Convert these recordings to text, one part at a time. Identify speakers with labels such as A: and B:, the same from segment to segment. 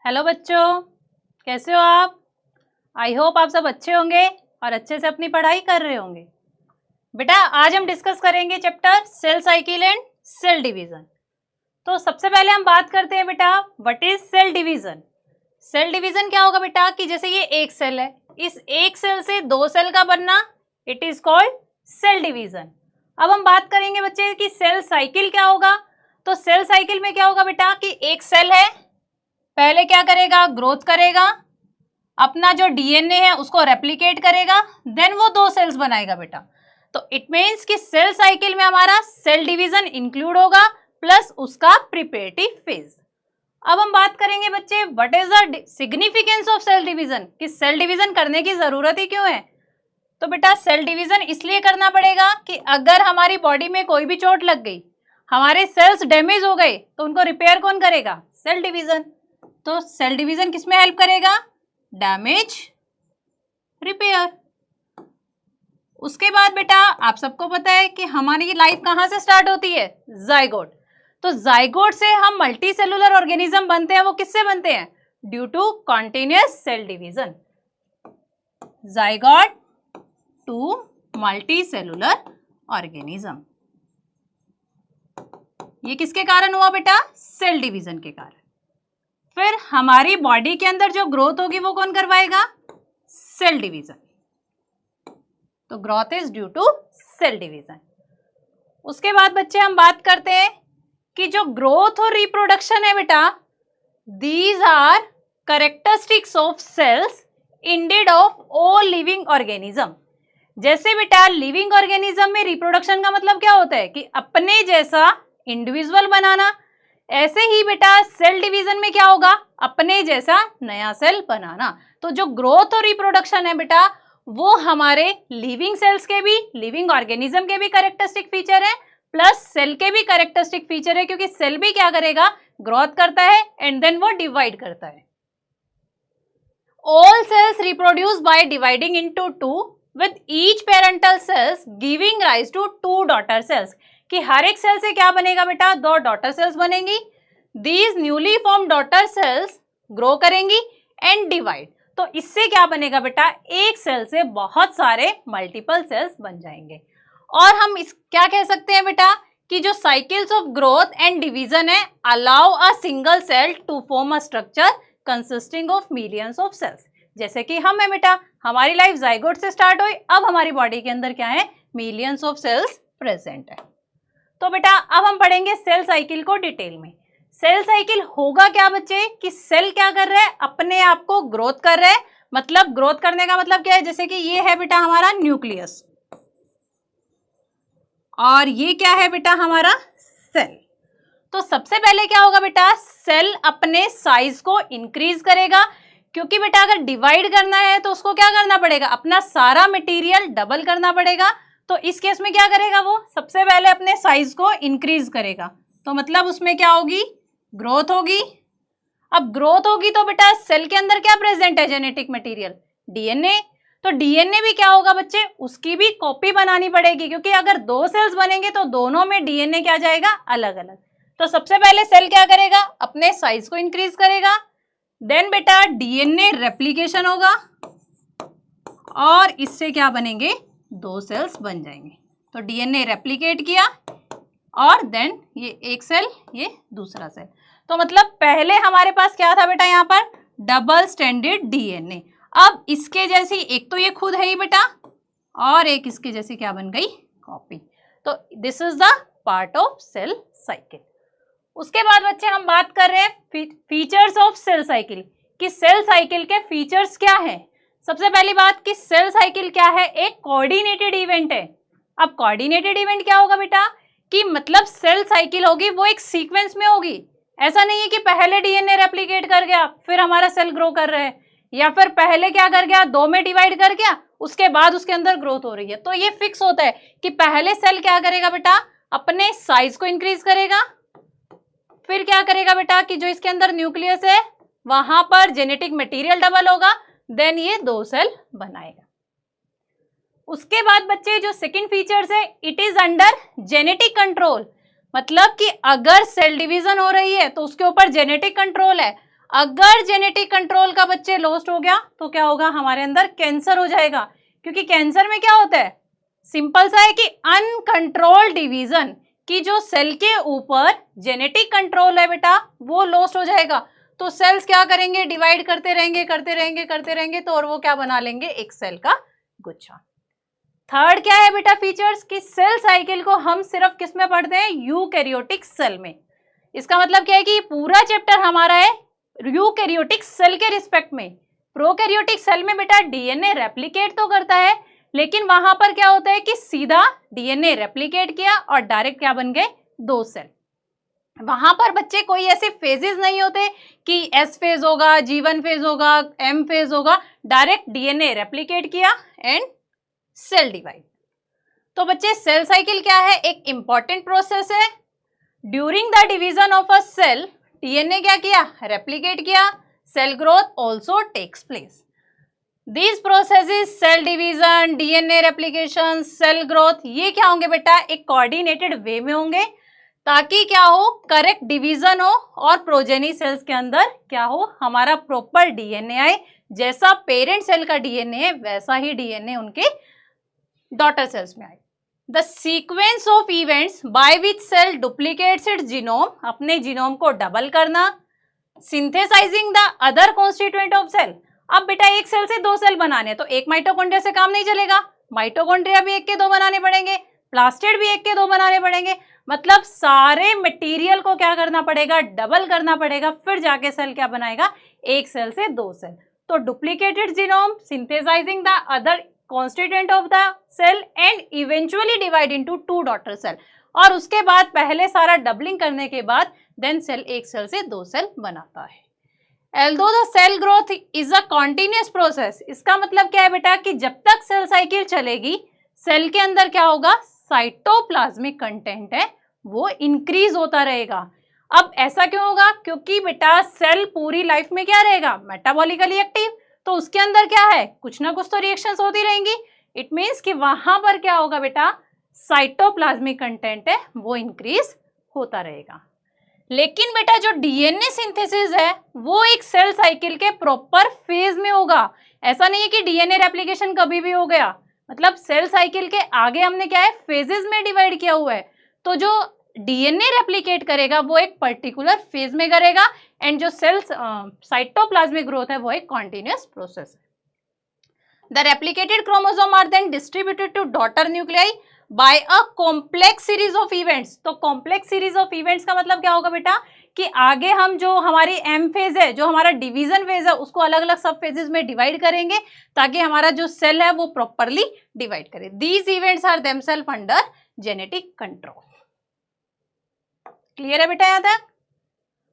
A: Hello बच्चों, कैसे हो आप? आई होप आप सब अच्छे होंगे और अच्छे से अपनी पढ़ाई कर रहे होंगे। बेटा आज हम डिस्कस करेंगे chapter cell cycle and cell division. तो सबसे पहले हम बात करते हैं बेटा what is cell division. Cell division क्या होगा बेटा कि जैसे ये एक सेल है, इस एक सेल से दो सेल का बनना, it is called cell division. अब हम बात करेंगे बच्चे कि सेल साइकिल क्या होगा। तो सेल साइकिल में क्या होगा बेटा कि एक सेल है, पहले क्या करेगा, ग्रोथ करेगा, अपना जो डीएनए है उसको रेप्लिकेट करेगा, देन वो दो सेल्स बनाएगा बेटा। तो इट मीन्स कि सेल साइकिल में हमारा सेल डिवीजन इंक्लूड होगा प्लस उसका प्रिपरेटिव फेज। अब हम बात करेंगे बच्चे what is the significance of cell division, कि सेल डिवीजन करने की जरूरत ही क्यों है। तो बेटा सेल डिवीजन इसलिए करना पड़ेगा कि अगर हमारी बॉडी में कोई भी चोट लग गई, हमारे सेल्स डैमेज हो गए, तो उनको रिपेयर कौन करेगा, सेल डिवीजन। तो सेल डिवीजन किसमें हेल्प करेगा, डैमेज रिपेयर। उसके बाद बेटा आप सबको पता है कि हमारी लाइफ कहाँ से स्टार्ट होती है, जाइगोट। तो जाइगोट से हम मल्टी सेलुलर ऑर्गेनिज्म बनते हैं, वो किससे बनते हैं, due to continuous cell division. Zygote to multicellular organism, ये किसके कारण हुआ बेटा, सेल डिवीजन के कारण। फिर हमारी बॉडी के अंदर जो ग्रोथ होगी वो कौन करवाएगा, सेल डिवीजन। तो growth is due to cell division. उसके बाद बच्चे हम बात करते हैं कि जो ग्रोथ और रिप्रोडक्शन है बेटा, these are characteristics of cells indeed of all living organism. जैसे बेटा लिविंग ऑर्गेनिज्म में रिप्रोडक्शन का मतलब क्या होता है कि अपने जैसा इंडिविजुअल बनाना, ऐसे ही बेटा सेल डिवीजन में क्या होगा, अपने जैसा नया सेल बनाना। तो जो ग्रोथ और रिप्रोडक्शन है बेटा वो हमारे लिविंग सेल्स के भी, लिविंग ऑर्गेनिज्म के भी कैरेक्टरिस्टिक फीचर है, प्लस सेल के भी कैरेक्टरिस्टिक फीचर है, क्योंकि सेल भी क्या करेगा, ग्रोथ करता है एंड देन वो डिवाइड करता है। All cells reproduce by dividing into two with each parental cells giving rise to two daughter cells, कि हर एक सेल से क्या बनेगा बेटा, दो डॉटर सेल्स बनेंगी। These newly form daughter cells grow करेंगी एंड डिवाइड। तो इससे क्या बनेगा बेटा, एक सेल से बहुत सारे मल्टीपल सेल्स बन जाएंगे। और हम इस क्या कह सकते हैं बेटा कि जो cycles of growth and division है allow a single cell to form a structure consisting of millions of cells. जैसे कि हम है बेटा, हमारी लाइफ जाइगोट से स्टार्ट हुई, अब हमारी बॉडी के अंदर क्या है, मिलियंस ऑफ सेल्स प्रेजेंट है। तो बेटा अब हम पढ़ेंगे सेल साइकिल को डिटेल में। सेल साइकिल होगा क्या बच्चे कि सेल क्या कर रहा है, अपने आप को ग्रोथ कर रहा है। मतलब ग्रोथ करने का मतलब क्या है, जैसे कि ये है बेटा हमारा न्यूक्लियस और ये क्या है बेटा हमारा सेल। तो सबसे पहले क्या होगा बेटा, सेल अपने साइज को इंक्रीज करेगा, क्योंकि बेटा अगर डिवाइड करना है तो उसको क्या करना पड़ेगा, अपना सारा मटेरियल डबल करना पड़ेगा। तो इस केस में क्या करेगा, वो सबसे पहले अपने साइज को इंक्रीज करेगा। तो मतलब उसमें क्या होगी, ग्रोथ होगी। अब ग्रोथ होगी तो बेटा सेल के अंदर क्या प्रेजेंट है, जेनेटिक मटेरियल, डीएनए। तो डीएनए भी क्या होगा बच्चे, उसकी भी कॉपी बनानी पड़ेगी, क्योंकि अगर दो सेल्स बनेंगे तो दोनों में डीएनए क्या जाएगा, अलग अलग। तो सबसे पहले सेल क्या करेगा, अपने साइज को इंक्रीज करेगा, देन बेटा डीएनए रेप्लिकेशन होगा और इससे क्या बनेंगे, दो सेल्स बन जाएंगे। तो डीएनए रेप्लिकेट किया और देन ये एक सेल, ये दूसरा सेल। तो मतलब पहले हमारे पास क्या था बेटा, यहाँ पर डबल स्ट्रैंडेड डीएनए। अब इसके जैसी एक तो ये खुद है ही बेटा, और एक इसके जैसी क्या बन गई, कॉपी। तो this is the part of cell cycle. उसके बाद बच्चे हम बात कर रहे हैं फीचर्स ऑफ सेल साइकिल, कि सेल साइकिल के फीचर्स क्या हैं। सबसे पहली बात कि सेल साइकिल क्या है, एक कोऑर्डिनेटेड इवेंट है। अब कोऑर्डिनेटेड इवेंट क्या होगा बेटा, कि मतलब सेल साइकिल होगी वो एक सीक्वेंस में होगी। ऐसा नहीं है कि पहले डीएनए रेप्लिकेट कर गया फिर हमारा सेल ग्रो कर रहा है, या फिर पहले क्या कर गया, दो में डिवाइड कर गया उसके बाद उसके अंदर ग्रोथ हो रही है। तो ये फिक्स होता है कि पहले सेल क्या करेगा बेटा, अपने साइज को इंक्रीज करेगा, फिर क्या करेगा बेटा कि जो इसके अंदर न्यूक्लियस है वहां पर जेनेटिक मटेरियल डबल होगा, देन ये दो सेल बनाएगा। उसके बाद बच्चे जो सेकंड फीचर्स है, it is under genetic control. मतलब कि अगर सेल डिवीजन हो रही है तो उसके ऊपर जेनेटिक कंट्रोल है। अगर जेनेटिक कंट्रोल का बच्चे लॉस्ट हो गया तो क्या होगा, हमारे अंदर कैंसर हो जाएगा। क्योंकि कैंसर में क्या होता है, सिंपल सा है कि अनकंट्रोल्ड डिवीजन, कि जो सेल के ऊपर जेनेटिक कंट्रोल है बेटा वो लॉस्ट हो जाएगा। तो सेल्स क्या करेंगे, डिवाइड करते रहेंगे करते रहेंगे करते रहेंगे, तो और वो क्या बना लेंगे, एक सेल का गुच्छा। थर्ड क्या है बेटा फीचर्स, कि सेल साइकिल को हम सिर्फ किस में पढ़ते हैं, यूकैरियोटिक सेल में। इसका मतलब क्या है कि पूरा चैप्टर हमारा है यूकैरियोटिक सेल के रिस्पेक्ट में। प्रोकैरियोटिक सेल में बेटा डीएनए रेप्लिकेट तो करता है, लेकिन वहां पर क्या होता है कि सीधा डीएनए रेप्लिकेट किया और डायरेक्ट क्या बन गए, दो सेल। वहां पर बच्चे कोई ऐसे फेजेस नहीं होते कि एस फेज होगा, G1 फेज होगा, M फेज होगा, डायरेक्ट डीएनए रेप्लिकेट किया एंड सेल डिवाइड। तो बच्चे सेल साइकिल क्या है, एक इंपॉर्टेंट प्रोसेस है। During the division of a cell DNA क्या किया, रेप्लिकेट किया, cell growth also takes place. These processes, cell division, DNA replication, cell growth, ये क्या होंगे बेटा, एक कोऑर्डिनेटेड वे में होंगे, ताकि क्या हो, करेक्ट डिवीजन हो और प्रोजेनी सेल्स के अंदर क्या हो, हमारा प्रॉपर डीएनए आए। जैसा पेरेंट सेल का डीएनए है वैसा ही डीएनए उनके डॉटर सेल्स में आए। The sequence of events by which cell duplicates its genome, अपने जीनोम को डबल करना, synthesising the other constituent of cell. अब बेटा एक सेल से दो सेल बनाने, तो एक माइटोकॉन्ड्रिया से काम नहीं चलेगा, माइटोकॉन्ड्रिया भी एक के दो बनाने पड़ेंगे, प्लास्टिड भी एक के दो बनाने पड़ेंगे। मतलब सारे मटेरियल को क्या करना पड़ेगा, डबल करना पड़ेगा, फिर जाके सेल क्या बनाएगा, एक सेल से दो सेल। तो duplicated genome, synthesising the other constituent of the cell and eventually divide into two daughter cell. और उसके बाद पहले सारा डबलिंग करने के बाद देन सेल एक सेल से दो सेल बनाता है। Although the cell growth is a continuous process, इसका मतलब क्या है बेटा, कि जब तक सेल साइकिल चलेगी सेल के अंदर क्या होगा, साइटोप्लाज्मिक कंटेंट है वो इंक्रीज होता रहेगा। अब ऐसा क्यों होगा, क्योंकि बेटा सेल पूरी लाइफ में क्या रहेगा, मेटाबॉलिकली एक्टिव, तो उसके अंदर क्या है, कुछ ना कुछ तो रिएक्शंस होती रहेंगी। इट मीन्स कि वहां पर क्या होगा बेटा, साइटोप्लाज्मिक कंटेंट है वो इंक्रीज होता रहेगा। लेकिन बेटा जो डीएनए सिंथेसिस है वो एक सेल साइकिल के प्रॉपर फेज में होगा। ऐसा नहीं है कि डीएनए रेप्लिकेशन कभी भी हो गया, मतलब सेल साइकिल के आगे हमने क्या है, फेजेस में डिवाइड किया हुआ है। तो जो डीएनए रेप्लिकेट करेगा वो एक पर्टिकुलर फेज में करेगा, एंड जो सेल साइटोप्लाज्मिक ग्रोथ है वो एक कॉन्टिन्यूअस प्रोसेस है। The replicated chromosome are then distributed to daughter nuclei by a complex series of events. तो कॉम्प्लेक्स सीरीज ऑफ इवेंट्स का मतलब क्या होगा बेटा, कि आगे हम जो हमारी एम फेज है, जो हमारा डिवीजन फेज है, उसको अलग अलग सब फेजेस में डिवाइड करेंगे ताकि हमारा जो सेल है वो प्रॉपरली डिवाइड करे। These events are themselves under genetic control. Clear है बेटा यहाँ तक?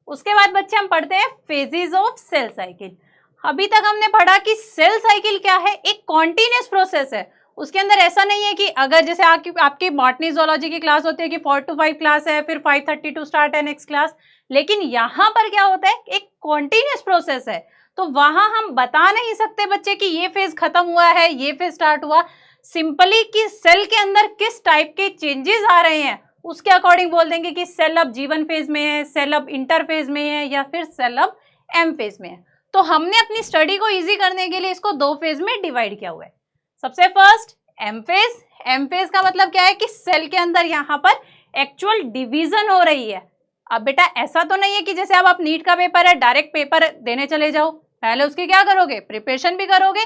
A: उसके बाद बच्चे हम पढ़ते हैं फेजेस ऑफ सेल साइकिल। अभी तक हमने पढ़ा कि सेल साइकिल क्या है, एक कॉन्टिन्यूअस प्रोसेस है। उसके अंदर ऐसा नहीं है कि अगर जैसे आपकी बॉटनी जोलॉजी की क्लास होती है कि 4 to 5 क्लास है, फिर 5:30 टू स्टार्ट है नेक्स्ट क्लास, लेकिन यहाँ पर क्या होता है, एक कॉन्टिन्यूअस प्रोसेस है। तो वहां हम बता नहीं सकते बच्चे कि ये फेज खत्म हुआ है, ये फेज स्टार्ट हुआ। सिंपली कि सेल के अंदर किस टाइप के चेंजेस आ रहे हैं उसके अकॉर्डिंग बोल देंगे कि सेल अब G1 फेज में है, सेल अब इंटर फेज में है, या फिर सेल अब M फेज में है। तो हमने अपनी स्टडी को इजी करने के लिए इसको दो फेज में डिवाइड किया हुआ है। सबसे first M phase. M phase का मतलब क्या है कि सेल के अंदर यहाँ पर एक्चुअल डिवीजन हो रही है। अब बेटा ऐसा तो नहीं है कि जैसे अब आप नीट का पेपर है डायरेक्ट पेपर देने चले जाओ, पहले उसकी क्या करोगे, प्रिपरेशन भी करोगे।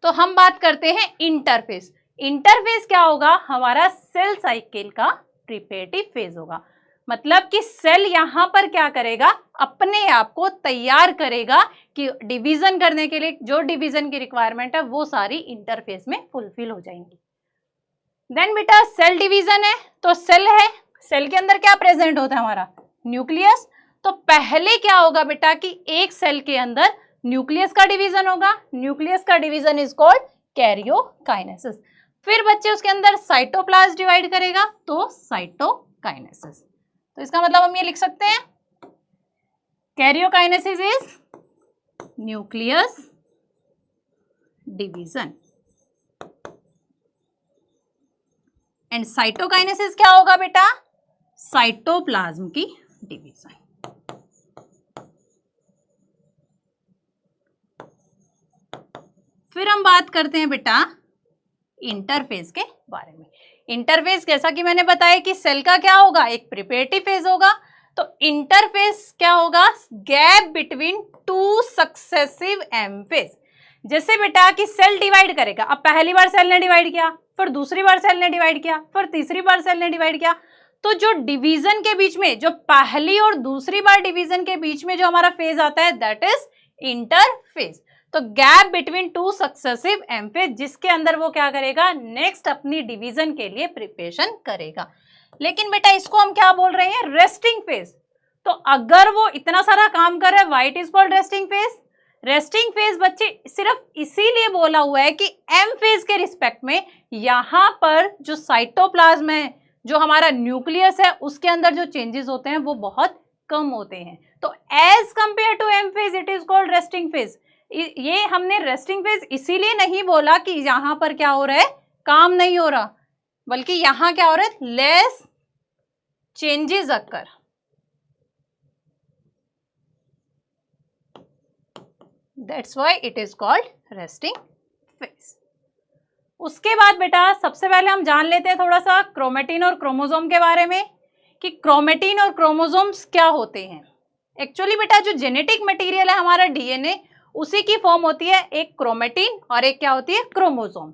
A: तो हम बात करते हैं इंटरफेज। इंटरफेज क्या होगा, हमारा सेल साइकिल का प्रिपरेटिव फेज होगा। मतलब कि सेल यहाँ पर क्या करेगा, अपने आप को तैयार करेगा कि डिवीजन करने के लिए जो डिवीजन की रिक्वायरमेंट है वो सारी इंटरफेस में फुलफिल हो जाएंगी। देन बेटा सेल डिवीजन है, तो सेल है, सेल के अंदर क्या प्रेजेंट होता है, हमारा न्यूक्लियस। तो पहले क्या होगा बेटा कि एक सेल के अंदर न्यूक्लियस का डिवीजन होगा। न्यूक्लियस का डिवीजन इज कॉल्ड कैरियोकाइनेसिस। फिर बच्चे उसके अंदर साइटोप्लाज्म डिवाइड करेगा, तो साइटोकाइनेसिस। तो इसका मतलब हम ये लिख सकते हैं, karyokinesis is nucleus division and cytokinesis क्या होगा बेटा, साइटोप्लाज्म की डिवीजन। हम बात करते हैं बेटा इंटरफेज के बारे में। इंटरफेस जैसा कि मैंने बताया कि सेल का क्या होगा, एक प्रिपरेटिव फेज होगा। तो इंटरफेस क्या होगा, gap between two successive M phase. जैसे बेटा कि सेल डिवाइड करेगा, अब पहली बार सेल ने डिवाइड किया, फिर दूसरी बार सेल ने डिवाइड किया, फिर तीसरी बार सेल ने डिवाइड किया, तो जो डिवीजन के बीच में, जो पहली और दूसरी बार डिवीजन के बीच में जो हमारा फेज आता है दैट इज इंटरफेज। तो gap between two successive M phase, जिसके अंदर वो क्या करेगा, नेक्स्ट अपनी डिवीजन के लिए प्रिपरेशन करेगा। लेकिन बेटा इसको हम क्या बोल रहे हैं, रेस्टिंग फेज। तो अगर वो इतना सारा काम कर रहा है, why it is called resting phase. Resting phase बच्चे सिर्फ इसीलिए बोला हुआ है कि एम फेज के रिस्पेक्ट में यहाँ पर जो साइटोप्लाज्म है, जो हमारा न्यूक्लियस है, उसके अंदर जो चेंजेस होते हैं वो बहुत कम होते हैं। तो as compare to M phase it is called resting phase. ये हमने रेस्टिंग फेज इसीलिए नहीं बोला कि यहाँ पर क्या हो रहा है, काम नहीं हो रहा, बल्कि यहाँ क्या हो रहा है, less changes occur. That's why it is called resting phase. उसके बाद बेटा सबसे पहले हम जान लेते हैं थोड़ा सा क्रोमेटिन और क्रोमोसोम के बारे में, कि क्रोमेटिन और क्रोमोसोम्स क्या होते हैं। एक्चुअली बेटा जो जेनेटिक मटेरियल है हमारा डीएनए, उसी की फॉर्म होती है एक क्रोमेटिन और एक क्या होती है, क्रोमोसोम।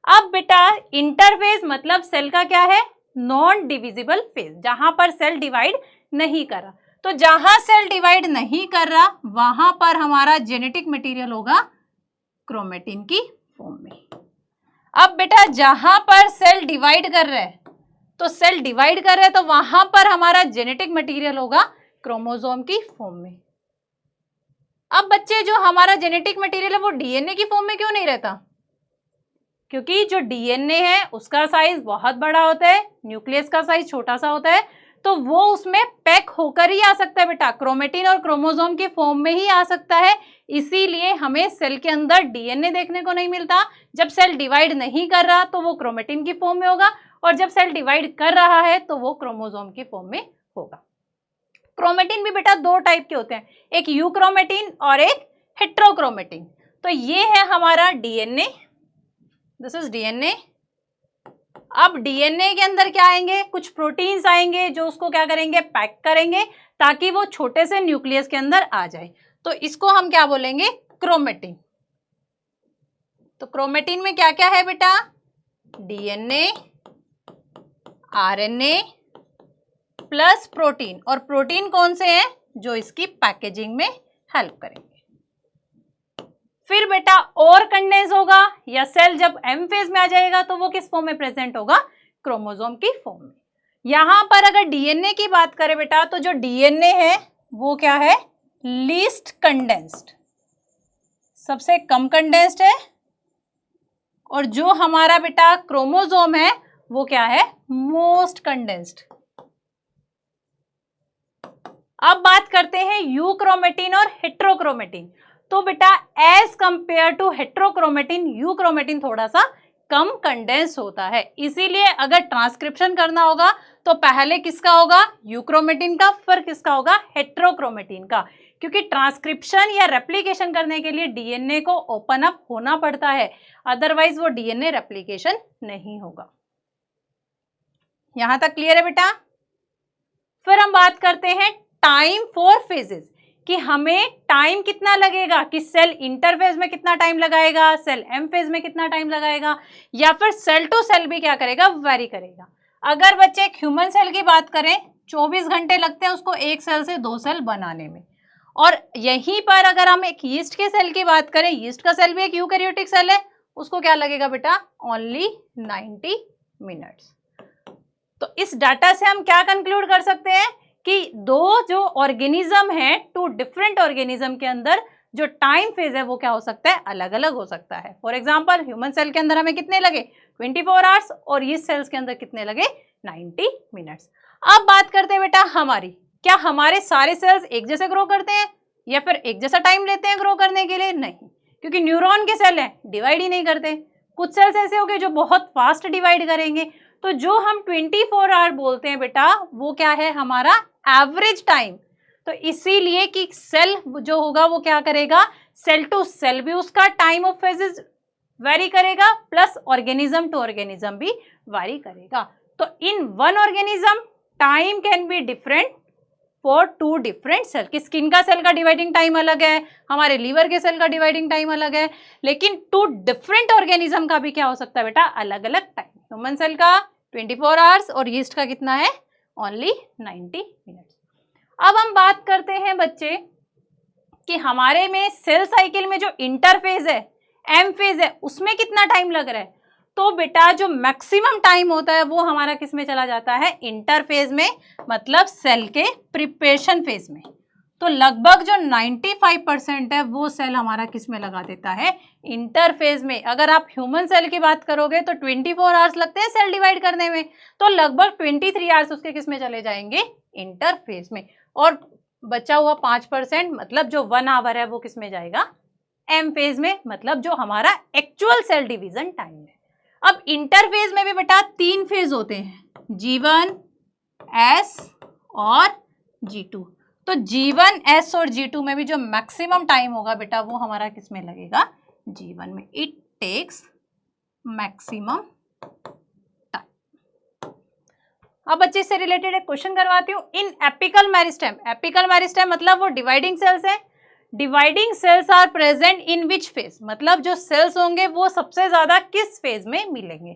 A: अब बेटा इंटरफेज मतलब सेल का क्या है, नॉन डिविजिबल फेज, जहां पर सेल डिवाइड नहीं कर रहा। तो जहां सेल डिवाइड नहीं कर रहा वहां पर हमारा जेनेटिक मटेरियल होगा क्रोमेटिन की फॉर्म में। अब बेटा जहां पर सेल डिवाइड कर रहा है, तो सेल डिवाइड कर रहा है तो वहां पर हमारा जेनेटिक मटेरियल होगा क्रोमोसोम की फॉर्म में। अब बच्चे जो हमारा जेनेटिक मटेरियल है वो डीएनए की फॉर्म में क्यों नहीं रहता, क्योंकि जो डीएनए है उसका साइज बहुत बड़ा होता है, न्यूक्लियस का साइज छोटा सा होता है, तो वो उसमें पैक होकर ही आ सकता है बेटा, क्रोमेटिन और क्रोमोसोम के फॉर्म में ही आ सकता है। इसीलिए हमें सेल के अंदर डीएनए देखने को नहीं मिलता। जब सेल डिवाइड नहीं कर रहा तो वो क्रोमेटिन की फॉर्म में होगा, और जब सेल डिवाइड कर रहा है तो वो क्रोमोसोम की फॉर्म में होगा। क्रोमेटिन भी बेटा दो टाइप के होते हैं, एक यूक्रोमेटिन और एक हेट्रोक्रोमेटिन। तो ये है हमारा डीएनए, दिस इज डीएनए। अब डीएनए के अंदर क्या आएंगे, कुछ प्रोटीन्स आएंगे जो उसको क्या करेंगे, पैक करेंगे ताकि वो छोटे से न्यूक्लियस के अंदर आ जाए। तो इसको हम क्या बोलेंगे, क्रोमेटिन। तो क्रोमेटिन में क्या क्या है बेटा, डीएनए, आरएनए प्लस प्रोटीन। और प्रोटीन कौन से हैं, जो इसकी पैकेजिंग में हेल्प करेंगे। फिर बेटा और कंडेंस होगा, या सेल जब एम फेज में आ जाएगा तो वो किस फॉर्म में प्रेजेंट होगा, क्रोमोसोम की फॉर्म में। यहां पर अगर डीएनए की बात करें बेटा, तो जो डीएनए है वो क्या है, लीस्ट कंडेंस्ड, सबसे कम कंडेंस्ड है। और जो हमारा बेटा क्रोमोसोम है वो क्या है, मोस्ट कंडेंस्ड। अब बात करते हैं यूक्रोमेटिन और हेट्रोक्रोमेटिन। तो बेटा as compare to heterochromatin, euchromatin थोड़ा सा कम कंडेंस होता है। इसीलिए अगर ट्रांसक्रिप्शन करना होगा तो पहले किसका होगा, यूक्रोमेटिन का, फिर किसका होगा, हेट्रोक्रोमेटिन का। क्योंकि ट्रांसक्रिप्शन या रेप्लिकेशन करने के लिए डीएनए को ओपन अप होना पड़ता है, अदरवाइज वो डीएनए रेप्लिकेशन नहीं होगा। यहां तक क्लियर है बेटा। फिर हम बात करते हैं टाइम फॉर फेजेस, कि हमें टाइम कितना लगेगा, कि सेल इंटरफेज में कितना टाइम लगाएगा, सेल एम फेज में कितना टाइम लगाएगा, या फिर सेल टू सेल भी क्या करेगा, वेरी करेगा। अगर बच्चे एक ह्यूमन सेल की बात करें, 24 घंटे लगते हैं उसको एक सेल से 2 सेल बनाने में। और यहीं पर अगर हम एक यीस्ट के सेल की बात करें, यीस्ट का सेल भी एक यूकैरियोटिक सेल है, उसको क्या लगेगा बेटा, ओनली 90 मिनट्स। तो इस डाटा से हम क्या कंक्लूड कर सकते हैं कि दो जो ऑर्गेनिज्म है, 2 डिफरेंट ऑर्गेनिज्म के अंदर जो टाइम फेज है वो क्या हो सकता है, अलग अलग हो सकता है। फॉर एग्जांपल ह्यूमन सेल के अंदर हमें कितने लगे, 24 आवर्स, और ये सेल्स के अंदर कितने लगे, 90 मिनट्स। अब बात करते हैं बेटा हमारी, क्या हमारे सारे सेल्स एक जैसे ग्रो करते हैं या फिर एक जैसा टाइम लेते हैं ग्रो करने के लिए, नहीं, क्योंकि न्यूरॉन के सेल हैं डिवाइड ही नहीं करते। कुछ सेल्स ऐसे हो गए जो बहुत फास्ट डिवाइड करेंगे। तो जो हम 24 आवर बोलते हैं बेटा, वो क्या है, हमारा एवरेज टाइम। तो इसीलिए कि सेल जो होगा वो क्या करेगा, सेल टू सेल भी उसका टाइम ऑफ फेजेस वेरी करेगा, प्लस ऑर्गेनिज्म टू ऑर्गेनिज्म भी वेरी करेगा। तो in one organism time can be different for two different cell. कि स्किन का सेल का डिवाइडिंग टाइम अलग है, हमारे लीवर के सेल का डिवाइडिंग टाइम अलग है, लेकिन टू डिफरेंट ऑर्गेनिज्म का भी क्या हो सकता है बेटा, अलग अलग टाइम। ह्यूमन सेल का 24 आवर्स और यीस्ट का कितना है, ओनली 90 मिनट्स। अब हम बात करते हैं बच्चे कि हमारे में सेल साइकिल में जो इंटरफेज है, एम फेज है, उसमें कितना टाइम लग रहा है। तो बेटा जो मैक्सिमम टाइम होता है वो हमारा किस में चला जाता है, इंटरफेज में, मतलब सेल के प्रिपरेशन फेज में। तो लगभग जो 95% है वो सेल हमारा किस में लगा देता है, इंटरफेज में। अगर आप ह्यूमन सेल की बात करोगे तो 24 आवर्स लगते हैं सेल डिवाइड करने में, तो लगभग 23 आवर्स उसके किस में चले जाएंगे, इंटरफेज में। और बचा हुआ 5% मतलब जो 1 आवर है वो किस में जाएगा, एम फेज में, मतलब जो हमारा एक्चुअल सेल डिवीजन टाइम है। अब इंटरफेज में भी बेटा 3 फेज होते हैं, G1, S और G2। तो G1, S और G2 में भी जो मैक्सिमम टाइम होगा बेटा वो हमारा किस में लगेगा, G1 में। It takes maximum time. अब बच्चे से रिलेटेड एक क्वेश्चन करवाती हूँ। In apical meristem, apical meristem मतलब वो डिवाइडिंग सेल्स है। Dividing cells are present in which phase, मतलब जो सेल्स होंगे वो सबसे ज्यादा किस फेज में मिलेंगे।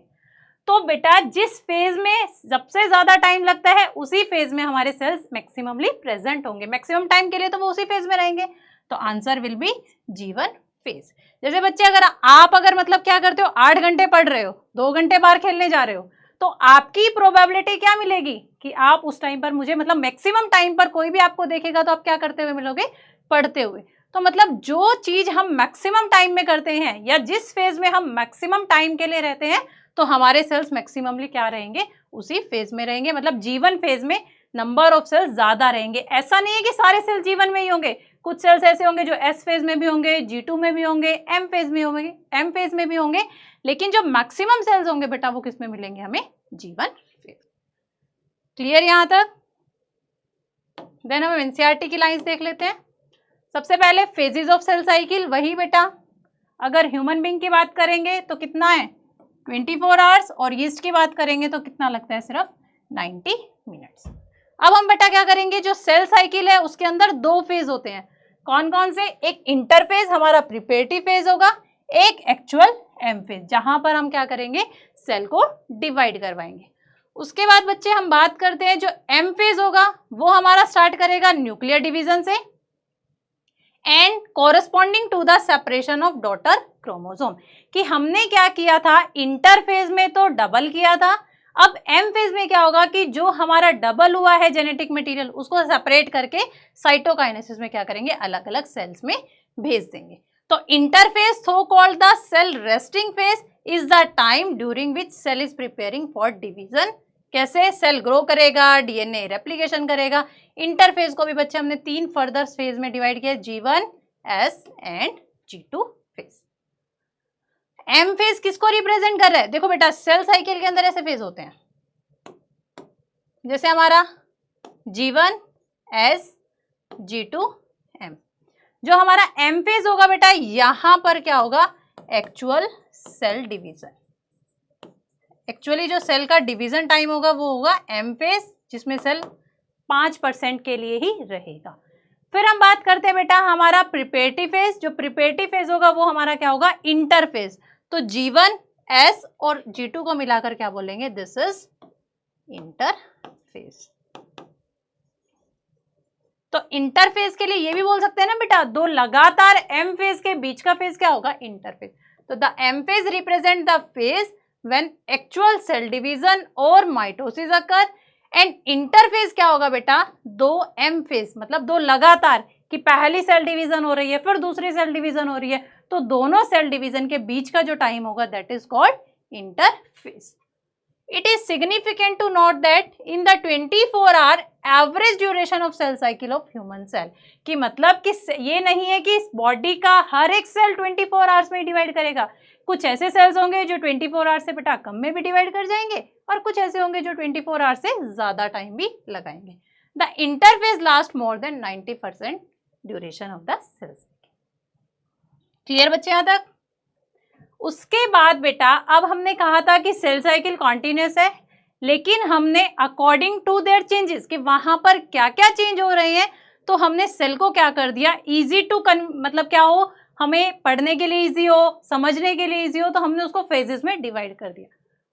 A: तो बेटा जिस फेज में सबसे ज्यादा टाइम लगता है उसी फेज में हमारे सेल्स मैक्सिममली प्रेजेंट होंगे। मैक्सिमम टाइम के लिए तो वो उसी फेज में रहेंगे। तो answer will B G1 phase. जैसे बच्चे अगर मतलब क्या करते हो, 8 घंटे पढ़ रहे हो, 2 घंटे बाहर खेलने जा रहे हो, तो आपकी प्रोबेबिलिटी क्या मिलेगी कि आप उस टाइम पर मुझे, मतलब मैक्सिमम टाइम पर कोई भी आपको देखेगा तो आप क्या करते हुए मिलोगे, पढ़ते हुए। तो मतलब जो चीज हम मैक्सिमम टाइम में करते हैं या जिस फेज में हम मैक्सिमम टाइम के लिए रहते हैं तो हमारे सेल्स मैक्सिममली क्या रहेंगे, उसी फेज में रहेंगे। मतलब G1 फेज में नंबर ऑफ सेल्स ज्यादा रहेंगे। ऐसा नहीं है कि सारे सेल G1 में ही होंगे, कुछ सेल्स ऐसे होंगे जो S फेज में भी होंगे, G2 में भी होंगे, M फेज में होंगे, M फेज में भी होंगे, लेकिन जो मैक्सिमम सेल्स होंगे बेटा वो किस में मिलेंगे हमें, G1 फेज। क्लियर यहां तक? देन हम एनसीईआरटी की लाइंस देख लेते हैं। सबसे पहले फेजेस ऑफ सेल साइकिल, वही बेटा अगर ह्यूमन बीइंग की बात करेंगे तो कितना है, 24 आवर्स, और यीस्ट की बात करेंगे तो कितना लगता है, सिर्फ 90 मिनट्स। अब हम बेटा क्या करेंगे, जो सेल साइकिल है उसके अंदर 2 फेज होते हैं। कौन कौन से, एक इंटरफेज हमारा प्रिपरेटिव फेज होगा, एक एक्चुअल एम फेज जहां पर हम क्या करेंगे, सेल को डिवाइड करवाएंगे। उसके बाद बच्चे हम बात करते हैं जो एम फेज होगा वो हमारा स्टार्ट करेगा न्यूक्लियर डिवीजन से and corresponding to the separation of daughter chromosome. कि हमने क्या किया था, इंटरफेज में तो डबल किया था, अब एम फेज में क्या होगा कि जो हमारा डबल हुआ है जेनेटिक मटेरियल उसको सेपरेट करके साइटोकाइनेसिस में क्या करेंगे, अलग अलग सेल्स में भेज देंगे। तो interphase so called the cell resting phase is the time during which cell is preparing for division. कैसे, सेल ग्रो करेगा, डीएनए रेप्लिकेशन करेगा। इंटरफेज को भी बच्चे हमने 3 फर्दर फेज में डिवाइड किया, G1, S and G2 phase. M phase किसको रिप्रेजेंट कर रहा है, देखो बेटा सेल साइकिल के अंदर ऐसे फेज होते हैं, जैसे हमारा G1, S, G2, M। जो हमारा एम फेज होगा बेटा यहां पर क्या होगा, एक्चुअल सेल डिवीजन। एक्चुअली जो सेल का डिवीजन टाइम होगा वो होगा एम फेज, जिसमें सेल 5% के लिए ही रहेगा। फिर हम बात करते हैं बेटा हमारा प्रिपरेटिव फेज। जो प्रिपरेटिव फेज होगा वो हमारा क्या होगा, इंटरफेज। तो G1, S और G2 को मिलाकर क्या बोलेंगे, दिस इज इंटरफेज। तो इंटरफेज के लिए ये भी बोल सकते हैं ना बेटा, 2 लगातार एम फेज के बीच का फेज क्या होगा, इंटरफेज। तो the M phase represent the phase when actual cell division or mitosis occur and interphase क्या होगा बेटा, 2 M phase, मतलब 2 लगातार, कि पहली सेल डिवीजन हो रही है फिर दूसरी सेल डिवीजन हो रही है, तो दोनों सेल डिवीजन के बीच का जो टाइम होगा that is called interphase. It is significant to note that in the 24-hour average duration of cell cycle of human cell, कि मतलब कि ये नहीं है कि बॉडी का हर एक सेल 24 आवर्स में डिवाइड करेगा। कुछ ऐसे सेल्स होंगे जो 24 आवर्स से बेटा कम में भी डिवाइड कर जाएंगे और कुछ ऐसे होंगे जो 24 आवर्स से ज्यादा टाइम भी लगाएंगे। The interphase last more than 90% duration of the cell cycle. Clear बच्चे यहां तक? उसके बाद बेटा अब हमने कहा था कि सेल साइकिल कॉन्टिन्यूस है, लेकिन हमने अकॉर्डिंग टू देयर चेंजेस कि वहां पर क्या क्या चेंज हो रहे हैं, तो हमने सेल को क्या कर दिया, इजी टू मतलब क्या हो, हमें पढ़ने के लिए इजी हो, समझने के लिए इजी हो, तो हमने उसको फेजेस में डिवाइड कर दिया।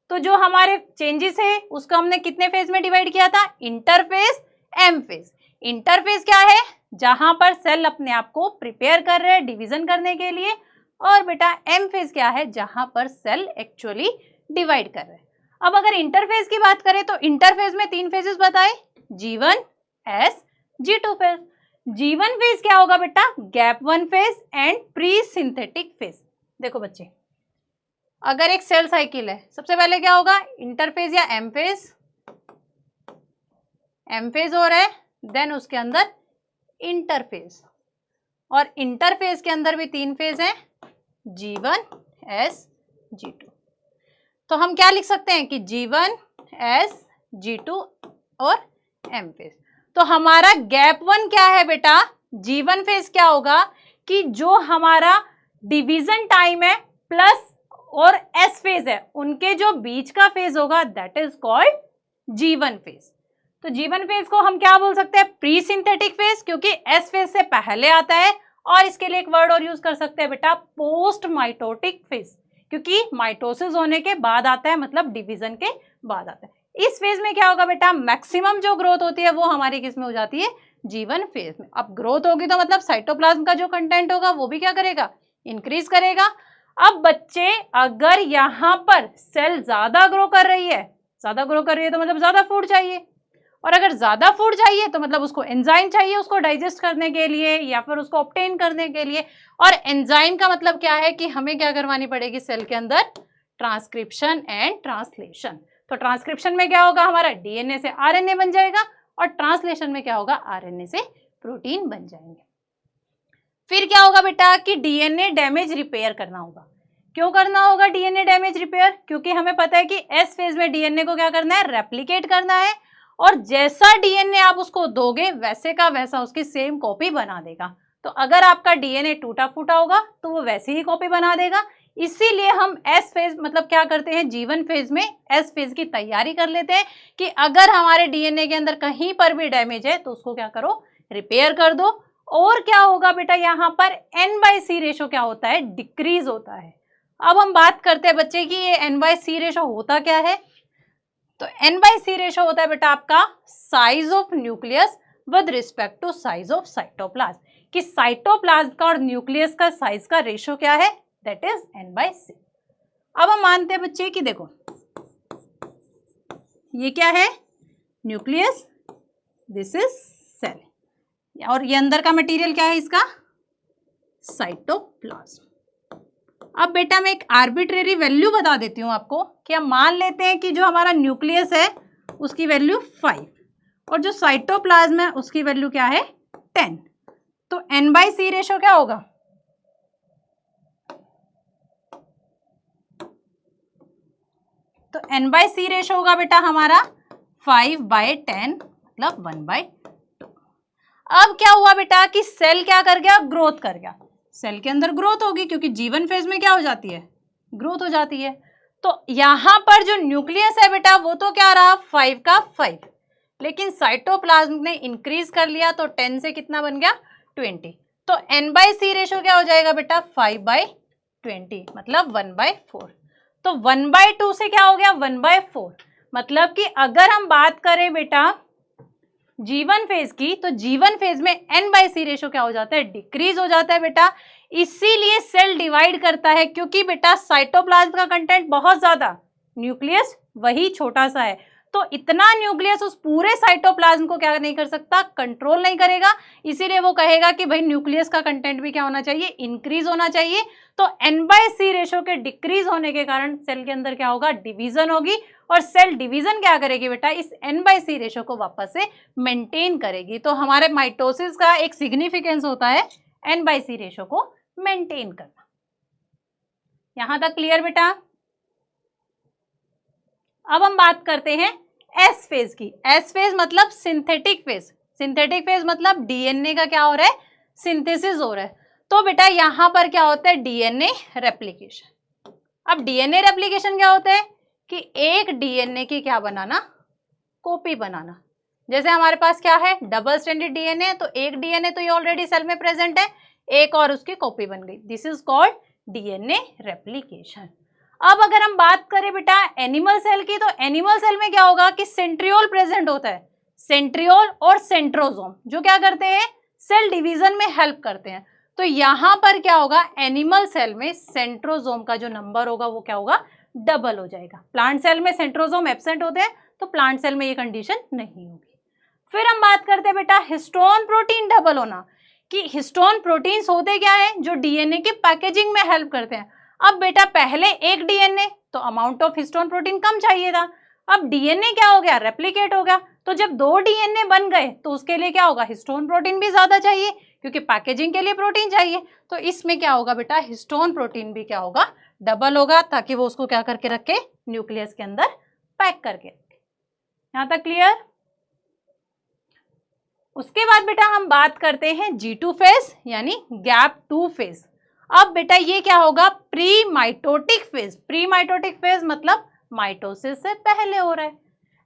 A: तो जो हमारे चेंजेस है उसको हमने कितने फेज में डिवाइड किया था, इंटरफेज, एम फेज। इंटरफेज क्या है, जहां पर सेल अपने आप को प्रिपेयर कर रहे हैं डिवीजन करने के लिए, और बेटा एम फेज क्या है, जहां पर सेल एक्चुअली डिवाइड कर रहे हैं। अब अगर इंटरफेज की बात करें तो इंटरफेज में 3 फेजेस बताए, G1, S, G2 phase. G1 phase क्या होगा बेटा, gap 1 phase and pre synthetic phase. देखो बच्चे, अगर एक सेल साइकिल है, सबसे पहले क्या होगा, इंटरफेज या एम फेज, एम फेज हो रहा है, देन उसके अंदर इंटरफेज, और इंटरफेज के अंदर भी 3 फेज हैं, G1, S, G2। तो हम क्या लिख सकते हैं कि G1, S, G2 और M फेज। तो हमारा गैप 1 क्या है बेटा, G1 फेज क्या होगा कि जो हमारा डिवीजन टाइम है प्लस और S फेज है, उनके जो बीच का फेज होगा that is called G1 phase. तो G1 फेज को हम क्या बोल सकते हैं, प्री सिंथेटिक फेज, क्योंकि S फेज से पहले आता है, और इसके लिए एक वर्ड और यूज कर सकते हैं बेटा, पोस्ट माइटोटिक फेज, क्योंकि माइटोसिस होने के बाद आता है, मतलब डिवीजन के बाद आता है। इस फेज में क्या होगा बेटा, मैक्सिमम जो ग्रोथ होती है वो हमारी किस में हो जाती है, G1 फेज में। अब ग्रोथ होगी तो मतलब साइटोप्लाज्म का जो कंटेंट होगा वो भी क्या करेगा, इंक्रीज करेगा। अब बच्चे अगर यहाँ पर सेल ज्यादा ग्रो कर रही है, ज्यादा ग्रो कर रही है तो मतलब ज्यादा फूड चाहिए, और अगर ज्यादा फूड चाहिए तो मतलब उसको एंजाइम चाहिए उसको डाइजेस्ट करने के लिए या फिर उसको ऑब्टेन करने के लिए। और एंजाइम का मतलब क्या है कि हमें क्या करवानी पड़ेगी सेल के अंदर, ट्रांसक्रिप्शन एंड ट्रांसलेशन। तो ट्रांसक्रिप्शन में क्या होगा, हमारा डीएनए से आरएनए बन जाएगा, और ट्रांसलेशन में क्या होगा, आरएनए से प्रोटीन बन जाएंगे। फिर क्या होगा बेटा कि डीएनए डैमेज रिपेयर करना होगा। क्यों करना होगा डीएनए डैमेज रिपेयर, क्योंकि हमें पता है कि एस फेज में डीएनए को क्या करना है, रेप्लिकेट करना है, और जैसा डीएनए आप उसको दोगे वैसे का वैसा उसकी सेम कॉपी बना देगा। तो अगर आपका डीएनए टूटा फूटा होगा तो वो वैसी ही कॉपी बना देगा। इसीलिए हम एस फेज मतलब क्या करते हैं, G1 फेज में एस फेज की तैयारी कर लेते हैं कि अगर हमारे डीएनए के अंदर कहीं पर भी डैमेज है तो उसको क्या करो, रिपेयर कर दो। और क्या होगा बेटा, यहाँ पर N/C रेशो क्या होता है, डिक्रीज होता है। अब हम बात करते हैं बच्चे कि ये N/C रेशो होता क्या है। तो N/C रेशो होता है बेटा आपका size of nucleus with respect to size of cytoplasm, कि साइटोप्लाज्म का और न्यूक्लियस का साइज का रेशो क्या है, दैट इज N/C। अब हम मानते हैं बच्चे कि देखो ये क्या है, न्यूक्लियस, दिस इज सेल, और ये अंदर का मटेरियल क्या है इसका, साइटोप्लाज्म। अब बेटा मैं एक आर्बिट्रेरी वैल्यू बता देती हूँ आपको कि हम मान लेते हैं कि जो हमारा न्यूक्लियस है उसकी वैल्यू 5 और जो साइटोप्लाज्म है उसकी वैल्यू क्या है 10। तो N/C रेशो क्या होगा, तो N/C रेशो होगा बेटा हमारा 5/10 मतलब 1/2। अब क्या हुआ बेटा कि सेल क्या कर गया, ग्रोथ कर गया। सेल के अंदर ग्रोथ होगी क्योंकि G1 फेज में क्या हो जाती है, ग्रोथ हो जाती है। तो यहाँ पर जो न्यूक्लियस है बेटा वो तो क्या रहा 5 का 5, लेकिन साइटोप्लाज्म ने इंक्रीज कर लिया तो 10 से कितना बन गया 20। तो N/C रेशो क्या हो जाएगा बेटा 5/20 मतलब 1/4। तो 1/2 से क्या हो गया 1/4, मतलब कि अगर हम बात करें बेटा G1 फेज की, तो G1 फेज में N/C रेशो क्या हो जाता है, डिक्रीज हो जाता है बेटा। इसीलिए सेल डिवाइड करता है, क्योंकि बेटा साइटोप्लाज्म का कंटेंट बहुत ज्यादा, न्यूक्लियस वही छोटा सा है। तो इतना न्यूक्लियस उस पूरे साइटोप्लाज्म को क्या नहीं कर सकता, कंट्रोल नहीं करेगा। इसीलिए वो कहेगा कि भाई न्यूक्लियस का कंटेंट भी क्या होना चाहिए, इंक्रीज होना चाहिए। तो N/C रेशो के डिक्रीज होने के कारण सेल के अंदर क्या होगा, डिवीजन होगी, और सेल डिवीजन क्या करेगी बेटा, इस N/C रेशो को वापस से मेंटेन करेगी। तो हमारे माइटोसिस का एक सिग्निफिकेंस होता है N/C रेशो को मेंटेन करना। यहां तक क्लियर बेटा। अब हम बात करते हैं एस फेज की। एस फेज मतलब सिंथेटिक फेज, सिंथेटिक फेज मतलब डीएनए का क्या हो रहा है, सिंथेसिस हो रहा है। तो बेटा यहां पर क्या होता है, डीएनए रेप्लिकेशन। अब डीएनए रेप्लिकेशन क्या होता है कि एक डीएनए की क्या बनाना, कॉपी बनाना। जैसे हमारे पास क्या है, डबल स्ट्रैंडेड डीएनए, तो एक डीएनए तो ये ऑलरेडी सेल में प्रेजेंट है, एक और उसकी कॉपी बन गई। This is called DNA replication. अब अगर हम बात करें बेटा एनिमल सेल की, तो एनिमल सेल में क्या होगा कि सेंट्रियोल प्रेजेंट होता है, सेंट्रियोल और सेंट्रोसोम, जो क्या करते हैं, सेल डिवीजन में हेल्प करते हैं। तो यहाँ पर क्या होगा, एनिमल सेल में सेंट्रोसोम का जो नंबर होगा वो क्या होगा, डबल हो जाएगा। प्लांट सेल में सेंट्रोसोम एब्सेंट होते हैं, तो प्लांट सेल में ये कंडीशन नहीं होगी। फिर हम बात करते हैं बेटा हिस्टोन प्रोटीन डबल होना, कि हिस्टोन प्रोटीन्स होते क्या है, जो डीएनए की पैकेजिंग में हेल्प करते हैं। अब बेटा पहले एक डीएनए, तो अमाउंट ऑफ हिस्टोन प्रोटीन कम चाहिए था। अब डीएनए क्या हो गया, रेप्लिकेट हो गया, तो जब दो डीएनए बन गए तो उसके लिए क्या होगा, हिस्टोन प्रोटीन भी ज्यादा चाहिए, क्योंकि पैकेजिंग के लिए प्रोटीन चाहिए। तो इसमें क्या होगा बेटा, हिस्टोन प्रोटीन भी क्या होगा, डबल होगा, ताकि वो उसको क्या करके रखे, न्यूक्लियस के अंदर पैक करके रखे। यहां तक क्लियर। उसके बाद बेटा हम बात करते हैं G2 फेज यानी गैप 2 फेज। अब बेटा ये क्या होगा, pre mitotic phase. Pre mitotic phase मतलब माइटोसिस से पहले हो रहा है।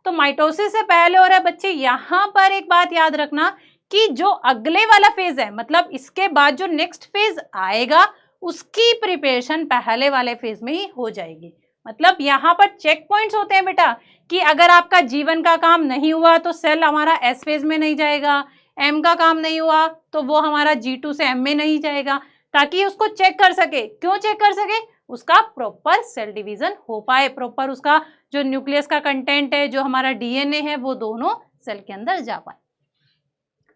A: तो माइटोसिस से पहले हो रहा है बच्चे, यहां पर एक बात याद रखना कि जो अगले वाला फेज है, मतलब इसके बाद जो नेक्स्ट फेज आएगा, उसकी प्रिपरेशन पहले वाले फेज में ही हो जाएगी। मतलब यहाँ पर चेक पॉइंट्स होते हैं बेटा, कि अगर आपका जीवन का काम नहीं हुआ तो सेल हमारा एस फेज में नहीं जाएगा, एम का काम नहीं हुआ तो वो हमारा G2 से एम में नहीं जाएगा, ताकि उसको चेक कर सके। क्यों चेक कर सके, उसका प्रॉपर सेल डिवीजन हो पाए, प्रॉपर उसका जो न्यूक्लियस का कंटेंट है, जो हमारा डीएनए है, वो दोनों सेल के अंदर जा पाए।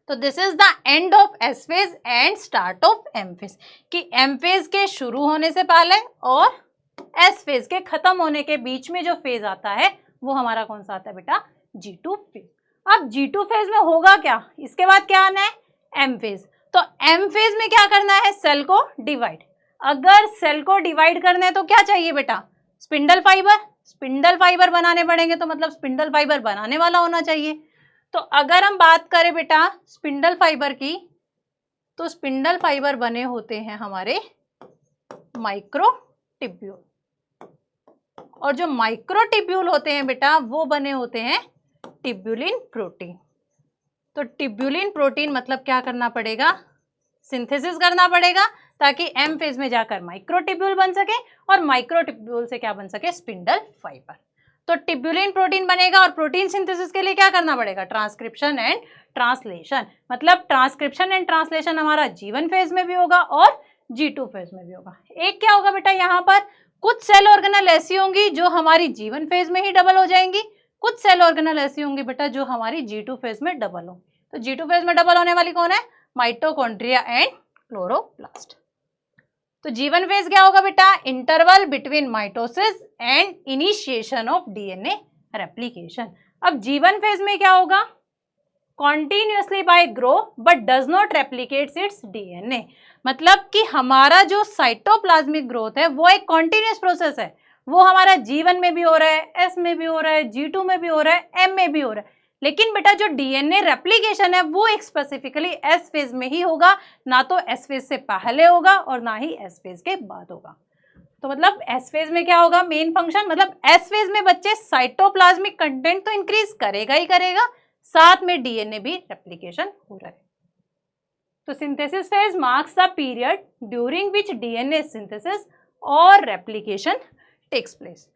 A: तो this is the end of S phase and start of M phase, कि एम फेज के शुरू होने से पहले और एस फेज के खत्म होने के बीच में जो फेज आता है वो हमारा कौन सा आता है बेटा, G2 फेज। अब G2 फेज में होगा क्या, इसके बाद क्या आना है, एम फेज। तो एम फेज में क्या करना है, सेल को डिवाइड। अगर सेल को डिवाइड करना है तो क्या चाहिए बेटा, स्पिंडल फाइबर। स्पिंडल फाइबर बनाने पड़ेंगे, तो मतलब स्पिंडल फाइबर बनाने वाला होना चाहिए। तो अगर हम बात करें बेटा स्पिंडल फाइबर की, तो स्पिंडल फाइबर बने होते हैं हमारे माइक्रोटिब्यूल, और जो माइक्रोटिब्यूल होते हैं बेटा वो बने होते हैं टिब्यूलिन प्रोटीन। तो टिब्यूलिन प्रोटीन मतलब क्या करना पड़ेगा, सिंथेसिस करना पड़ेगा, ताकि एम फेज में जाकर माइक्रोटिब्यूल बन सके और माइक्रोटिब्यूल से क्या बन सके, स्पिंडल फाइबर। तो टिब्यूलिन प्रोटीन बनेगा, और प्रोटीन सिंथेसिस के लिए क्या करना पड़ेगा, ट्रांसक्रिप्शन एंड ट्रांसलेशन। मतलब ट्रांसक्रिप्शन एंड ट्रांसलेशन हमारा G1 फेज में भी होगा और G2 फेज में भी होगा। एक क्या होगा बेटा, यहाँ पर कुछ सेल ऑर्गेनल ऐसी होंगी जो हमारी G1 फेज में ही डबल हो जाएंगी, कुछ सेल ऑर्गेनल ऐसी होंगी बेटा जो हमारी G2 फेज में डबल होंगी। तो G2 फेज में डबल होने वाली कौन है, माइटोकॉन्ड्रिया एंड क्लोरोप्लास्ट। तो G1 फेज क्या होगा बेटा, interval between mitosis and initiation of DNA replication. अब G1 फेज में क्या होगा, continuously by grow but does not replicates its DNA. मतलब कि हमारा जो साइटोप्लाज्मिक ग्रोथ है वो एक कॉन्टिन्यूस प्रोसेस है, वो हमारा G1 में भी हो रहा है, S में भी हो रहा है, G2 में भी हो रहा है, M में भी हो रहा है। लेकिन बेटा जो डीएनए रेप्लिकेशन है वो एक स्पेसिफिकली एस फेज में ही होगा, ना तो एस फेज से पहले होगा और ना ही एस फेज के बाद होगा। तो मतलब एस फेज में क्या होगा, मेन फंक्शन, मतलब एस फेज में बच्चे साइटोप्लाज्मिक कंटेंट तो इंक्रीज करेगा ही करेगा, साथ में डीएनए भी रेप्लिकेशन हो रहा है। तो synthesis phase marks the period during which DNA synthesis और रेप्लिकेशन टेक्स प्लेस।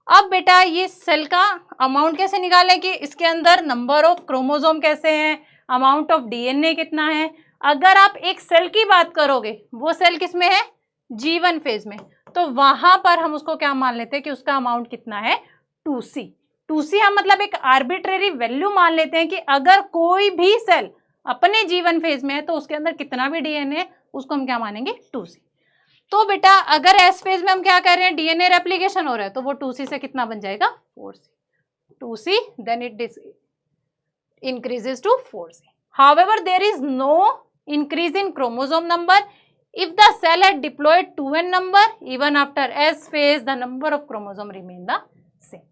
A: अब बेटा ये सेल का अमाउंट कैसे निकालें, कि इसके अंदर नंबर ऑफ क्रोमोसोम कैसे हैं, अमाउंट ऑफ डीएनए कितना है। अगर आप एक सेल की बात करोगे, वो सेल किस में है, G1 फेज में, तो वहां पर हम उसको क्या मान लेते हैं कि उसका अमाउंट कितना है, 2C। 2C हम मतलब एक आर्बिट्रेरी वैल्यू मान लेते हैं कि अगर कोई भी सेल अपने G1 फेज में है तो उसके अंदर कितना भी डीएनए है उसको हम क्या मानेंगे, 2C। तो बेटा अगर एस फेज में हम क्या कर रहे हैं, डीएनए रेप्लिकेशन हो रहा है, तो वो 2C से कितना बन जाएगा, 4C। 2C then it increases to 4C. However, there is no increase in chromosome number if the cell had diploid 2n number. Even after S phase, the number of chromosome remain the same.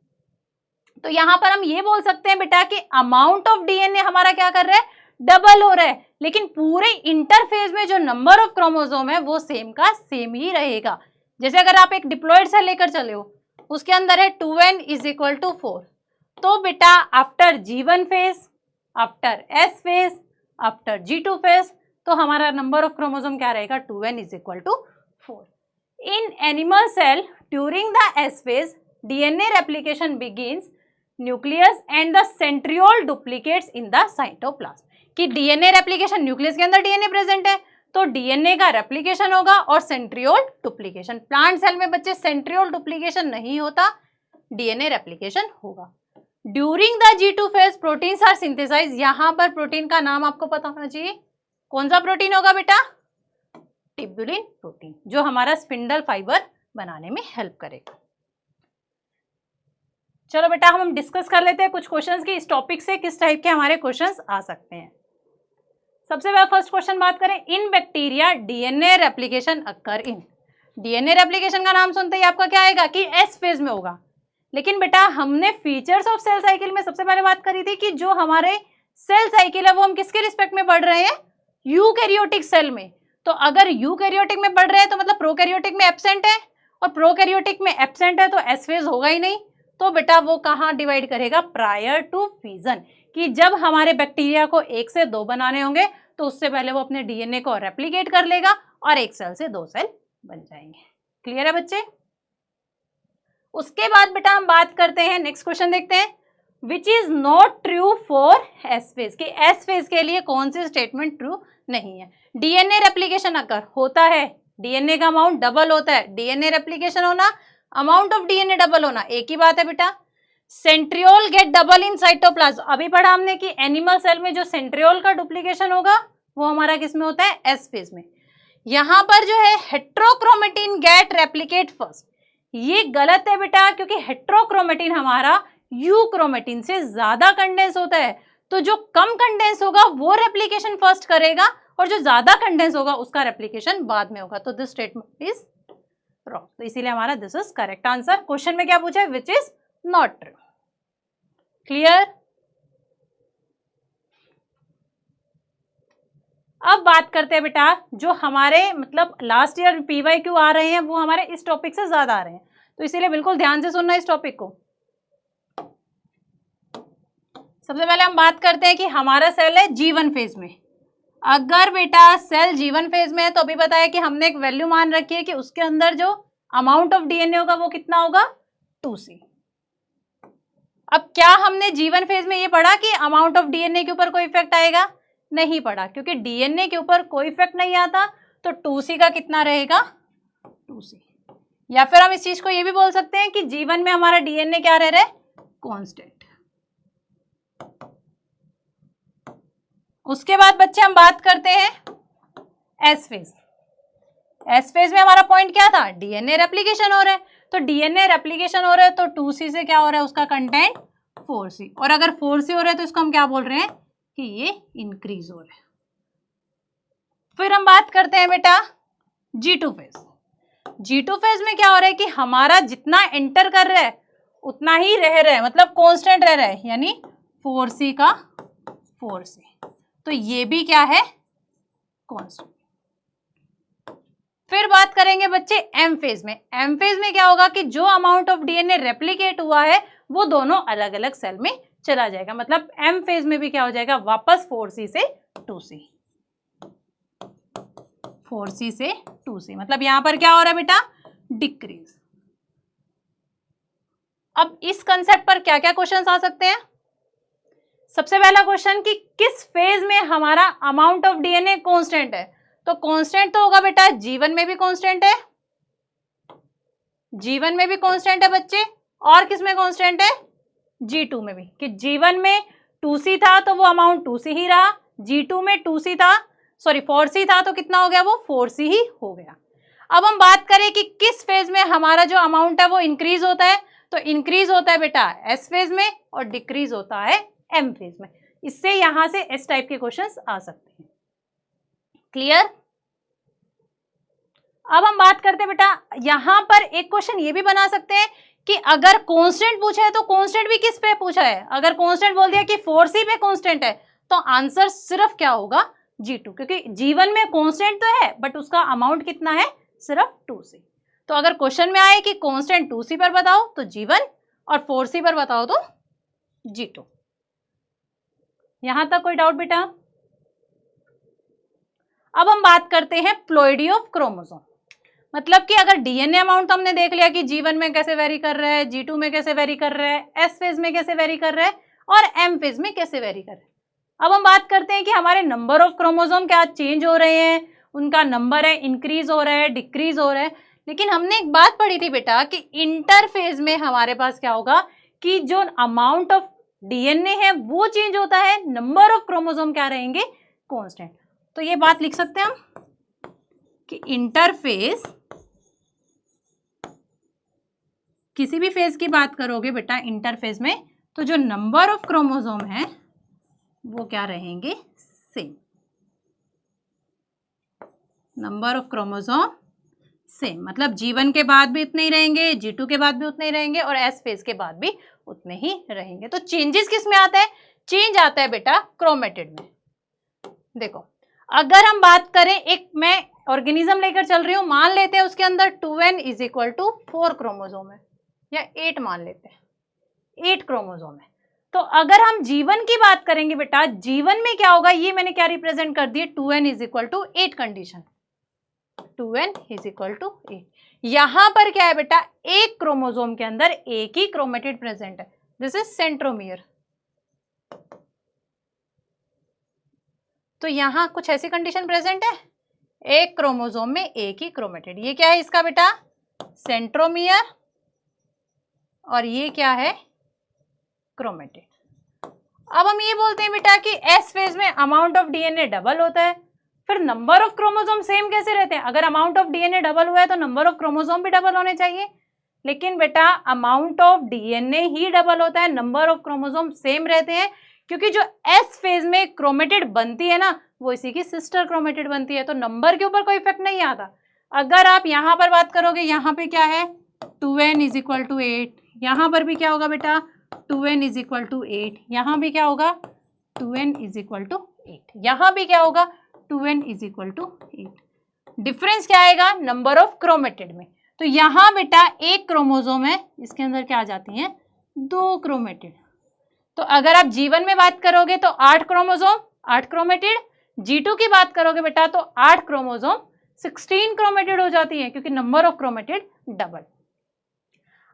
A: तो यहाँ पर हम ये बोल सकते हैं बेटा कि अमाउंट ऑफ डीएनए हमारा क्या कर रहा है, डबल हो रहा है, लेकिन पूरे इंटरफेज में जो नंबर ऑफ क्रोमोसोम है वो सेम का सेम ही रहेगा। जैसे अगर आप एक डिप्लॉयड सेल लेकर चले हो, उसके अंदर है 2n इज इक्वल टू 4, तो बेटा after G1 phase, after S phase, after G2 phase, तो हमारा नंबर ऑफ क्रोमोसोम क्या रहेगा, 2n is equal to 4. In animal cell during the S phase DNA replication begins, nucleus and the centriole duplicates in the cytoplasm. कि DNA replication, nucleus के अंदर DNA present है तो DNA का replication होगा और सेंट्रियोल डुप्लीकेशन. प्लांट सेल में बच्चे सेंट्रियोल डुप्लीकेशन नहीं होता, डीएनए रेप्लिकेशन होगा. During the G2 phase proteins are synthesize. यहां पर प्रोटीन का नाम आपको पता होना चाहिए. कौन सा प्रोटीन होगा बेटा, ट्यूबुलिन प्रोटीन, जो हमारा स्पिंडल फाइबर बनाने में हेल्प करेगा. चलो बेटा हम डिस्कस कर लेते हैं कुछ क्वेश्चंस की, इस टॉपिक से किस टाइप के हमारे क्वेश्चंस आ सकते हैं. सबसे पहले फर्स्ट क्वेश्चन बात करें, इन बैक्टीरिया डीएनए रेप्लिकेशन अकर इन. डीएनए रेप्लिकेशन का नाम सुनते ही आपका क्या आएगा कि एस फेज में होगा. लेकिन बेटा हमने फीचर्स ऑफ सेल साइकिल में सबसे पहले बात करी थी कि जो हमारे सेल साइकिल है वो हम किसके रिस्पेक्ट में पढ़ रहे हैं, यूकैरियोटिक सेल में. तो अगर यूकैरियोटिक में पढ़ रहे हैं तो मतलब प्रोकैरियोटिक में एब्सेंट है, और प्रोकैरियोटिक में एब्सेंट है तो एस फेज होगा ही नहीं. तो बेटा वो कहाँ डिवाइड करेगा, प्रायर टू फिजन. कि जब हमारे बैक्टीरिया को 1 से 2 बनाने होंगे तो उससे पहले वो अपने डीएनए को रेप्लिकेट कर लेगा और 1 सेल से 2 सेल बन जाएंगे. क्लियर है बच्चे. उसके बाद बेटा हम बात करते हैं, नेक्स्ट क्वेश्चन देखते हैं, which is not true for S phase. कि एस फेज के लिए कौन सी स्टेटमेंट ट्रू नहीं है. डीएनए रेप्लिकेशन अगर होता है, डीएनए का अमाउंट डबल होता है, डीएनए रेप्लिकेशन होना, अमाउंट ऑफ डीएनए डबल होना, एक ही बात है बेटा. Centriole get double in cytoplasm. अभी पढ़ा हमने कि एनिमल सेल में जो सेंट्रियोल का डुप्लीकेशन होगा वो हमारा किस में होता है, एस फेज में. यहां पर जो है हेट्रोक्रोमेटिन गेट रेप्लिकेट फर्स्ट. ये गलत है बेटा, क्योंकि हेट्रोक्रोमेटिन हमारा यूक्रोमेटिन से ज्यादा कंडेंस होता है. तो जो कम कंडेंस होगा वो रेप्लिकेशन फर्स्ट करेगा और जो ज्यादा कंडेंस होगा उसका रेप्लिकेशन बाद में होगा. तो दिस स्टेटमेंट इज रॉन्ग. तो इसीलिए हमारा this is correct answer. Question में क्या पूछा है, which is not true. Clear. अब बात करते हैं बेटा, जो हमारे मतलब लास्ट ईयर PYQ आ रहे हैं वो हमारे इस टॉपिक से ज्यादा आ रहे हैं, तो इसीलिए बिल्कुल ध्यान से सुनना इस टॉपिक को. सबसे पहले हम बात करते हैं कि हमारा सेल है G1 फेज में. अगर बेटा सेल G1 फेज में है तो अभी बताया कि हमने एक वैल्यू मान रखी है कि उसके अंदर जो अमाउंट ऑफ डीएनए होगा वो कितना होगा, 2C. अब क्या हमने G1 फेज में ये पढ़ा कि अमाउंट ऑफ डीएनए के ऊपर कोई इफेक्ट आएगा, नहीं पढ़ा, क्योंकि डीएनए के ऊपर कोई इफेक्ट नहीं आता. तो 2C का कितना रहेगा, 2C. या फिर हम इस चीज को ये भी बोल सकते हैं कि G1 में हमारा डीएनए क्या रह रहा है, कांस्टेंट. उसके बाद बच्चे हम बात करते हैं एस फेज. एस फेज में हमारा पॉइंट क्या था, डीएनए रेप्लिकेशन हो रहा है. तो डीएनए रेप्लिकेशन हो रहा है तो 2C से क्या हो रहा है, उसका कंटेंट 4C. और अगर 4C हो रहा है तो इसको हम क्या बोल रहे हैं कि ये इंक्रीज हो रहा है. फिर हम बात करते हैं बेटा G2 फेज. G2 फेज में क्या हो रहा है कि हमारा जितना एंटर कर रहा है उतना ही रह रहा है, मतलब कांस्टेंट रह रहा है, यानी 4C का 4C. तो ये भी क्या है, कांस्टेंट. फिर बात करेंगे बच्चे M फेज में. M फेज में क्या होगा कि जो अमाउंट ऑफ डीएनए रेप्लिकेट हुआ है वो दोनों अलग अलग सेल में चला जाएगा. मतलब M फेज में भी क्या हो जाएगा, वापस 4C से 2C, 4C से 2C. मतलब यहां पर क्या हो रहा है बेटा, डिक्रीज. अब इस कंसेप्ट पर क्या क्या क्वेश्चंस आ सकते हैं. सबसे पहला क्वेश्चन कि किस फेज में हमारा अमाउंट ऑफ डीएनए कांस्टेंट है. तो कांस्टेंट तो होगा बेटा G1 में भी कांस्टेंट है, G1 में भी कांस्टेंट है बच्चे. और किस में कांस्टेंट है, G2 में भी. कि G1 में 2C था तो वो अमाउंट 2C ही रहा, G2 में 2C था, सॉरी 4C था तो कितना हो गया, वो 4C ही हो गया. अब हम बात करें कि किस फेज में हमारा जो अमाउंट है वो इंक्रीज होता है. तो इंक्रीज होता है बेटा S फेज में और डिक्रीज होता है M फेज में. इससे यहां से इस टाइप के क्वेश्चंस आ सकते हैं. क्लियर. अब हम बात करते हैं बेटा, यहां पर एक क्वेश्चन ये भी बना सकते हैं कि अगर कांस्टेंट पूछा है तो कांस्टेंट भी किस पे पूछा है. अगर कांस्टेंट बोल दिया कि 4C पे कांस्टेंट है तो आंसर सिर्फ क्या होगा, G2, क्योंकि G1 में कांस्टेंट तो है बट उसका अमाउंट कितना है, सिर्फ 2C. तो अगर क्वेश्चन में आए कि कांस्टेंट 2c पर बताओ तो G1 और 4c पर बताओ तो G2। यहां तक कोई डाउट बेटा? अब हम बात करते हैं प्लॉइडी ऑफ क्रोमोसोम। मतलब कि अगर डीएनए अमाउंट तो हमने देख लिया कि G1 में कैसे वेरी कर रहा है, G2 में कैसे वेरी कर रहा है, S फेज में कैसे वेरी कर रहा है और M फेज में कैसे वेरी कर रहा है। अब हम बात करते हैं कि हमारे नंबर ऑफ क्रोमोसोम क्या चेंज हो रहे हैं, उनका नंबर है इंक्रीज हो रहा है, डिक्रीज हो रहा है। लेकिन हमने एक बात पढ़ी थी बेटा कि इंटरफेज में हमारे पास क्या होगा कि जो अमाउंट ऑफ डीएनए है वो चेंज होता है, नंबर ऑफ क्रोमोसोम क्या रहेंगे, कांस्टेंट। तो ये बात लिख सकते हैं हम कि इंटरफेज, किसी भी फेज की बात करोगे बेटा इंटरफेज में, तो जो नंबर ऑफ क्रोमोसोम है वो क्या रहेंगे, same. Number of chromosome same, मतलब G1 के बाद भी उतने ही रहेंगे, G2 के बाद भी उतने ही रहेंगे और S फेज के बाद भी उतने ही रहेंगे। तो चेंजेस किस में आता है, चेंज आता है बेटा क्रोमेटिड में। देखो अगर हम बात करें, एक मैं ऑर्गेनिज्म लेकर चल रही हूं, मान लेते हैं उसके अंदर 2n is equal to 4 chromosome है या 8 मान लेते हैं, 8 क्रोमोसोम है। तो अगर हम G1 की बात करेंगे बेटा, G1 में क्या होगा, ये मैंने क्या रिप्रेजेंट कर दिए, 2n is equal to 8 condition, 2n is equal to 8। यहां पर क्या है बेटा, एक क्रोमोसोम के अंदर एक ही क्रोमेटिड प्रेजेंट है, दिस इज सेंट्रोमियर। तो यहां कुछ ऐसी कंडीशन प्रेजेंट है, एक क्रोमोसोम में एक ही क्रोमेटिड। ये क्या है इसका बेटा, सेंट्रोमियर, और ये क्या है, क्रोमेटिड। अब हम ये बोलते हैं बेटा कि एस फेज में अमाउंट ऑफ डीएनए डबल होता है, फिर नंबर ऑफ क्रोमोसोम सेम कैसे रहते हैं? अगर अमाउंट ऑफ डीएनए डबल हुआ है तो नंबर ऑफ क्रोमोसोम भी डबल होने चाहिए। लेकिन बेटा amount of DNA he double होता है, नंबर ऑफ क्रोमोसोम सेम रहते हैं, क्योंकि जो एस फेज में क्रोमेटिड बनती है ना, वो इसी की सिस्टर क्रोमेटिड बनती है, तो नंबर के ऊपर कोई इफेक्ट नहीं आता। अगर आप यहाँ पर बात करोगे, यहाँ पे क्या है, 2n इज इक्वल टू 8, यहाँ पर भी क्या होगा बेटा, 2n इज इक्वल टू 8, यहाँ भी क्या होगा, 2n इज इक्वल टू 8, यहाँ भी क्या होगा, 2n is equal to 8। Difference क्या आएगा, नंबर ऑफ क्रोमेटिड में। तो यहाँ बेटा एक क्रोमोसोम है, इसके अंदर क्या आ जाती हैं, 2 क्रोमेटिड। तो अगर आप G1 में बात करोगे तो 8 क्रोमोसोम 8 क्रोमेटिड, G2 की बात करोगे बेटा तो 8 क्रोमोसोम 16 क्रोमेटिड हो जाती है, क्योंकि नंबर ऑफ क्रोमेटिड डबल।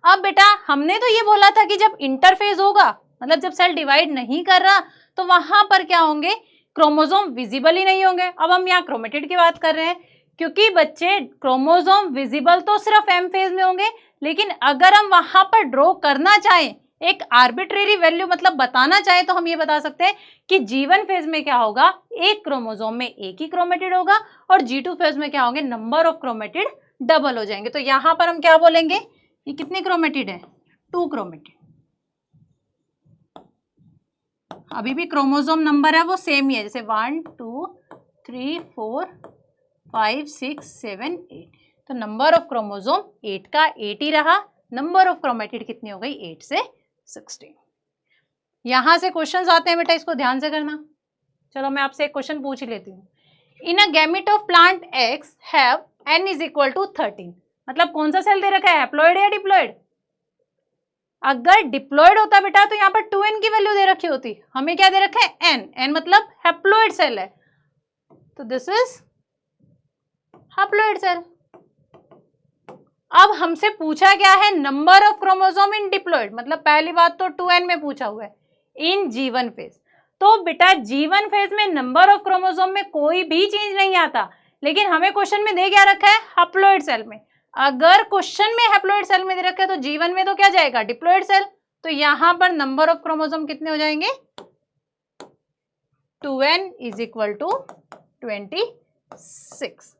A: अब बेटा हमने तो ये बोला था कि जब इंटरफेज होगा, मतलब जब सेल डिवाइड नहीं कर रहा, तो वहां पर क्या होंगे, क्रोमोसोम विजिबल ही नहीं होंगे। अब हम यहाँ क्रोमेटिड की बात कर रहे हैं, क्योंकि बच्चे क्रोमोसोम विजिबल तो सिर्फ एम फेज में होंगे, लेकिन अगर हम वहां पर ड्रॉ करना चाहें, एक आर्बिट्रेरी वैल्यू मतलब बताना चाहें, तो हम ये बता सकते हैं कि G1 फेज में क्या होगा, एक क्रोमोसोम में एक ही क्रोमेटिड होगा, और G2 फेज में क्या होंगे, नंबर ऑफ क्रोमेटिड डबल हो जाएंगे। तो यहाँ पर हम क्या बोलेंगे, ये कितने क्रोमेटिड है, 2 क्रोमेटिड। अभी भी क्रोमोसोम नंबर है वो सेम ही है, जैसे 1 2 3 4 5 6 7 8। तो नंबर ऑफ क्रोमोसोम 8 का 8 ही रहा, नंबर ऑफ क्रोमेटिड कितनी हो गई, 8 से 16। यहां से क्वेश्चंस आते हैं बेटा, इसको ध्यान से करना। चलो मैं आपसे एक क्वेश्चन पूछ ही लेती हूँ। In a gamete of plant X have n is equal to 13, मतलब कौन सा सेल दे रखा है, हैप्लॉइड या डिप्लॉइड? अगर डिप्लॉइड होता बेटा तो यहाँ पर 2n की वैल्यू दे रखी होती, हमें क्या दे रखा है, n मतलब हैप्लॉइड सेल है, तो दिस इज हैप्लॉइड सेल। अब हमसे पूछा क्या है, number of chromosome in diploid, मतलब पहली बात तो 2n में पूछा हुआ है, इन G1 फेज। तो बेटा G1 फेज में नंबर ऑफ क्रोमोसोम में कोई भी चेंज नहीं आता, लेकिन हमें क्वेश्चन में दे क्या रखा है, हैप्लॉइड सेल में। अगर क्वेश्चन में हैप्लॉइड सेल में दे रखा है तो G1 में तो क्या जाएगा, डिप्लॉइड सेल। तो यहां पर नंबर ऑफ क्रोमोसोम कितने हो जाएंगे, 2n is equal to 26।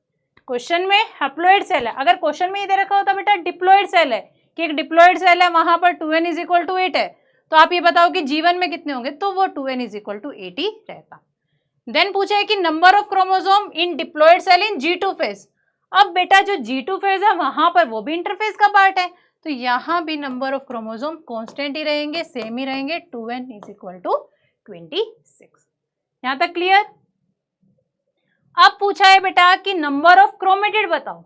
A: Question में हैप्लॉइड सेल है, अगर क्वेश्चन में ये दे रखा होता बेटा डिप्लॉइड सेल है, कि एक डिप्लॉइड सेल है, वहां पर 2n इज इक्वल टू 8 है, तो आप ये बताओ कि G1 में कितने होंगे, तो वो 2n इज इक्वल टू 8 ही रहता। देन पूछा है कि number of chromosome in diploid cell in G2 phase. अब बेटा जो G2 फेज है वहां पर वो भी इंटरफेज का पार्ट है, तो यहाँ भी नंबर ऑफ क्रोमोसोम कांस्टेंट ही रहेंगे, सेम ही रहेंगे, 2n इज इक्वल टू 26। यहाँ तक क्लियर? अब पूछा है बेटा कि नंबर ऑफ क्रोमेटिड बताओ,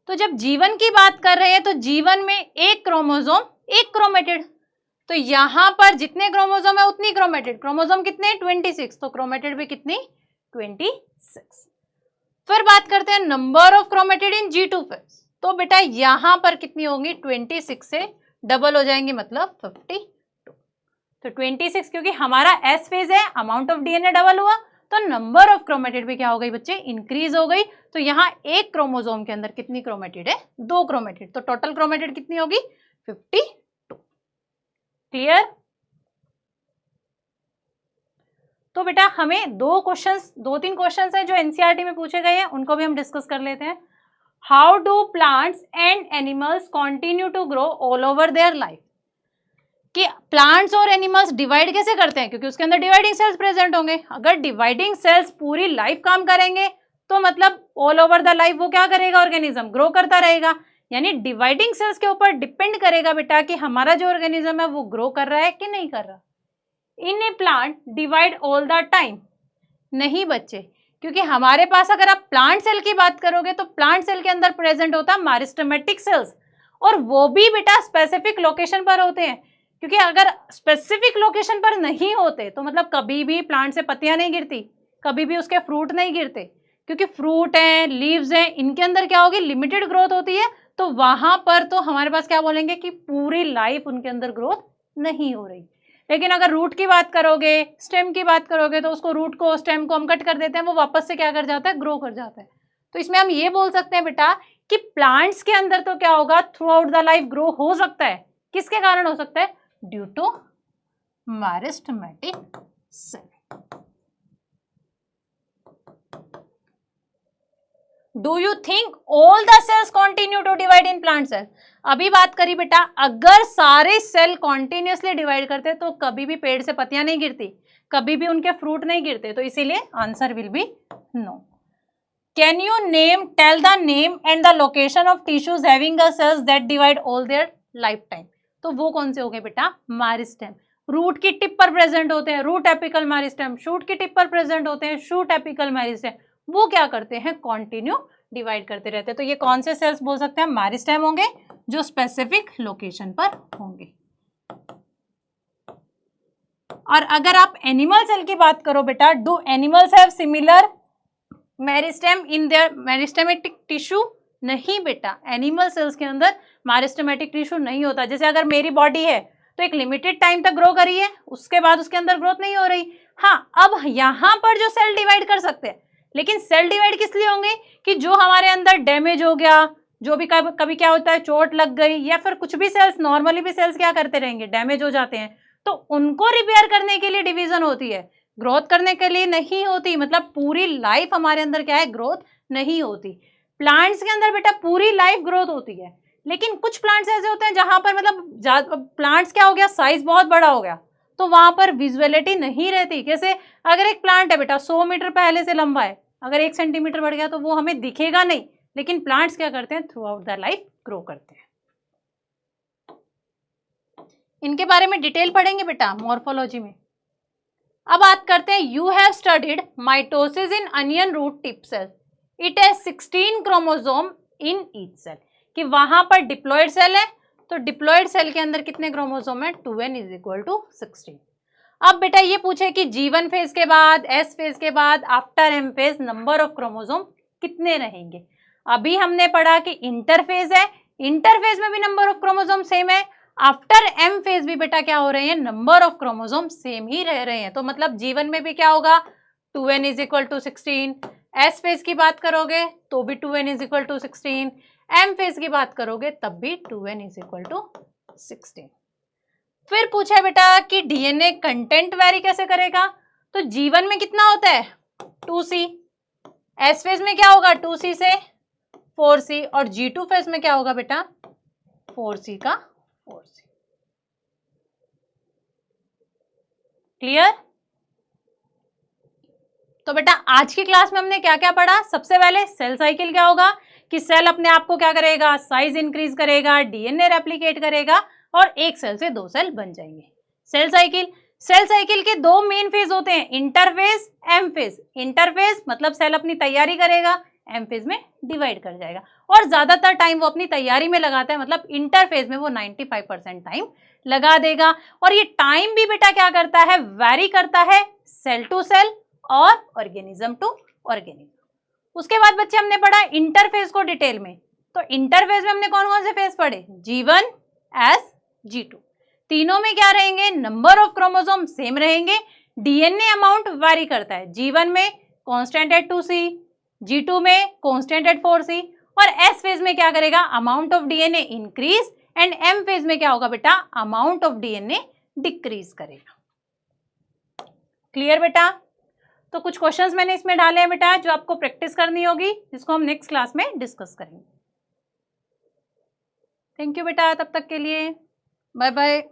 A: तो जब जीवन की बात कर रहे हैं तो जीवन में एक क्रोमोसोम एक क्रोमेटिड, तो यहां पर जितने क्रोमोसोम है उतनी क्रोमेटिड। क्रोमोसोम कितने? 26, तो क्रोमेटिड भी कितनी? 26। फिर बात करते हैं number of chromatid in G2 phase, तो बेटा यहां पर कितनी होंगी? 26 से डबल हो जाएंगे, मतलब 52। तो 26 क्योंकि हमारा S फेज है, अमाउंट ऑफ डीएनए डबल हुआ, तो नंबर ऑफ क्रोमेटिड भी क्या हो गई बच्चे? इंक्रीज हो गई। तो यहाँ एक क्रोमोसोम के अंदर कितनी क्रोमेटिड है? 2 क्रोमेटिड, तो टोटल क्रोमेटिड कितनी होगी? 52। क्लियर? तो बेटा हमें 2-3 क्वेश्चंस हैं जो एनसीईआरटी में पूछे गए हैं, उनको भी हम डिस्कस कर लेते हैं। How do plants and animals continue to grow all over their life, कि प्लांट्स और एनिमल्स डिवाइड कैसे करते हैं? क्योंकि उसके अंदर डिवाइडिंग सेल्स प्रेजेंट होंगे। अगर डिवाइडिंग सेल्स पूरी लाइफ काम करेंगे तो मतलब ऑल ओवर द लाइफ वो क्या करेगा? ऑर्गेनिज्म ग्रो करता रहेगा। यानी डिवाइडिंग सेल्स के ऊपर डिपेंड करेगा बेटा कि हमारा जो ऑर्गेनिज्म है वो ग्रो कर रहा है कि नहीं कर रहा। In a plant divide all the time, नहीं बच्चे, क्योंकि हमारे पास अगर आप प्लांट सेल की बात करोगे तो प्लांट सेल के अंदर प्रेजेंट होता है मेरिस्टेमेटिक सेल्स, और वो भी बेटा स्पेसिफिक लोकेशन पर होते हैं। क्योंकि अगर स्पेसिफिक लोकेशन पर नहीं होते तो मतलब कभी भी प्लांट से पत्तियां नहीं गिरती, कभी भी उसके फ्रूट नहीं गिरते, क्योंकि फ्रूट हैं, लीव्स हैं, इनके अंदर क्या होगी? लिमिटेड ग्रोथ होती है। तो वहां पर तो हमारे पास क्या बोलेंगे कि पूरी लाइफ उनके अंदर ग्रोथ नहीं हो रही। लेकिन अगर रूट की बात करोगे, स्टेम की बात करोगे, तो उसको रूट को, स्टेम को हम कट कर देते हैं, वो वापस से क्या कर जाता है? ग्रो कर जाता है। तो इसमें हम ये बोल सकते हैं बेटा कि प्लांट्स के अंदर तो क्या होगा? Throughout the life grow हो सकता है। किसके कारण हो सकता है? Due to meristematic cell. Do you think all the cells continue to divide in plant cell? अभी बात करी बेटा, अगर सारे सेल कॉन्टिन्यूसली डिवाइड करते तो कभी भी पेड़ से पत्तियां नहीं गिरती, कभी भी उनके फ्रूट नहीं गिरते, तो इसीलिए answer will be no. Can you tell the name and the location of tissues having a cells that divide all their life time? तो वो कौन से हो गए बेटा? मेरिस्टेम। रूट की टिप पर प्रेजेंट होते हैं रूट एपिकल मेरिस्टेम, शूट की टिप पर प्रेजेंट होते हैं शूट एपिकल मेरिस्टेम। वो क्या करते हैं? कॉन्टिन्यू डिवाइड करते रहते हैं। तो ये कौन से सेल्स बोल सकते हैं? मेरिस्टेम होंगे, जो स्पेसिफिक लोकेशन पर होंगे। और अगर आप एनिमल सेल की बात करो बेटा, do animals have similar meristem in their meristematic tissue? नहीं बेटा, एनिमल सेल्स के अंदर मेरिस्टेमेटिक टिश्यू नहीं होता। जैसे अगर मेरी बॉडी है तो एक लिमिटेड टाइम तक ग्रो करी है, उसके बाद उसके अंदर ग्रोथ नहीं हो रही। हाँ, अब यहाँ पर जो सेल डिवाइड कर सकते हैं, लेकिन सेल डिवाइड किस लिए होंगे? कि जो हमारे अंदर डैमेज हो गया, जो भी कभी क्या होता है, चोट लग गई, या फिर कुछ भी सेल्स, नॉर्मली भी सेल्स क्या करते रहेंगे? डैमेज हो जाते हैं, तो उनको रिपेयर करने के लिए डिवीजन होती है, ग्रोथ करने के लिए नहीं होती। मतलब पूरी लाइफ हमारे अंदर क्या है? ग्रोथ नहीं होती। प्लांट्स के अंदर बेटा पूरी लाइफ ग्रोथ होती है, लेकिन कुछ प्लांट्स ऐसे होते हैं जहां पर मतलब प्लांट्स क्या हो गया? साइज बहुत बड़ा हो गया, तो वहां पर विजुअलिटी नहीं रहती। जैसे अगर एक प्लांट है बेटा 100 मीटर पहले से लंबा है, अगर 1 सेंटीमीटर बढ़ गया तो वो हमें दिखेगा नहीं, लेकिन प्लांट्स क्या करते हैं? Through out the life grow करते हैं। इनके बारे में डिटेल पढ़ेंगे बेटा मॉर्फोलॉजी में। अब बात करते हैं, you have studied mitosis in onion root tip cell, it has 16 chromosome in each cell, कि वहां पर डिप्लॉयड सेल है, तो डिप्लॉयड सेल के अंदर कितने क्रोमोसोम है? 2n = 16। अब बेटा ये पूछे कि G1 फेज के बाद, S फेज के बाद, after M phase number of chromosome कितने रहेंगे? अभी हमने पढ़ा कि इंटरफेज है, इंटरफेज में भी नंबर ऑफ क्रोमोसोम सेम है, आफ्टर M फेज भी बेटा क्या हो रहे हैं? नंबर ऑफ क्रोमोसोम सेम ही रह रहे हैं। तो मतलब G1 में भी क्या होगा? 2n = 16। S फेज की बात करोगे तो भी 2n = 16, M फेज की बात करोगे तब भी 2n = 16। फिर पूछा बेटा कि डीएनए कंटेंट वेरी कैसे करेगा? तो G1 में कितना होता है? 2C, S फेज में क्या होगा? 2C से 4C, और G2 फेज में क्या होगा बेटा? 4C का 4C। क्लियर? तो बेटा आज की क्लास में हमने क्या क्या पढ़ा? सबसे पहले सेल साइकिल क्या होगा, कि सेल अपने आप को क्या करेगा? साइज इंक्रीज करेगा, डीएनए रेप्लिकेट करेगा, और एक सेल से 2 सेल बन जाएंगे। सेल साइकिल के 2 मेन फेज होते हैं, इंटरफेज, एम फेज। इंटरफेज मतलब सेल अपनी तैयारी करेगा, एम फेज में डिवाइड कर जाएगा। और ज्यादातर टाइम वो अपनी तैयारी में लगाता है, मतलब इंटर फेज में वो 95% टाइम लगा देगा। और ये टाइम भी बेटा क्या करता है, वैरी करता है सेल टू सेल और ऑर्गेनिज्म टू ऑर्गेनिज्म। उसके बाद बच्चे हमने पढ़ा इंटरफेज को डिटेल में। तो इंटरफेज में हमने कौन कौन से फेज पढ़े, G1 S G2। तीनों में क्या रहेंगे, नंबर ऑफ क्रोमोसोम सेम रहेंगे, डीएनए अमाउंट वैरी करता है। G1 में कांस्टेंट एट 2C, G2 में कांस्टेंट एट 4C, और S फेज में क्या करेगा, amount of DNA increase, and M phase में क्या होगा बेटा, अमाउंट ऑफ डीएनए डिक्रीज करेगा। क्लियर बेटा? तो कुछ क्वेश्चंस मैंने इसमें डाले हैं बेटा जो आपको प्रैक्टिस करनी होगी, जिसको हम नेक्स्ट क्लास में डिस्कस करेंगे। थैंक यू बेटा, तब तक के लिए बाय बाय।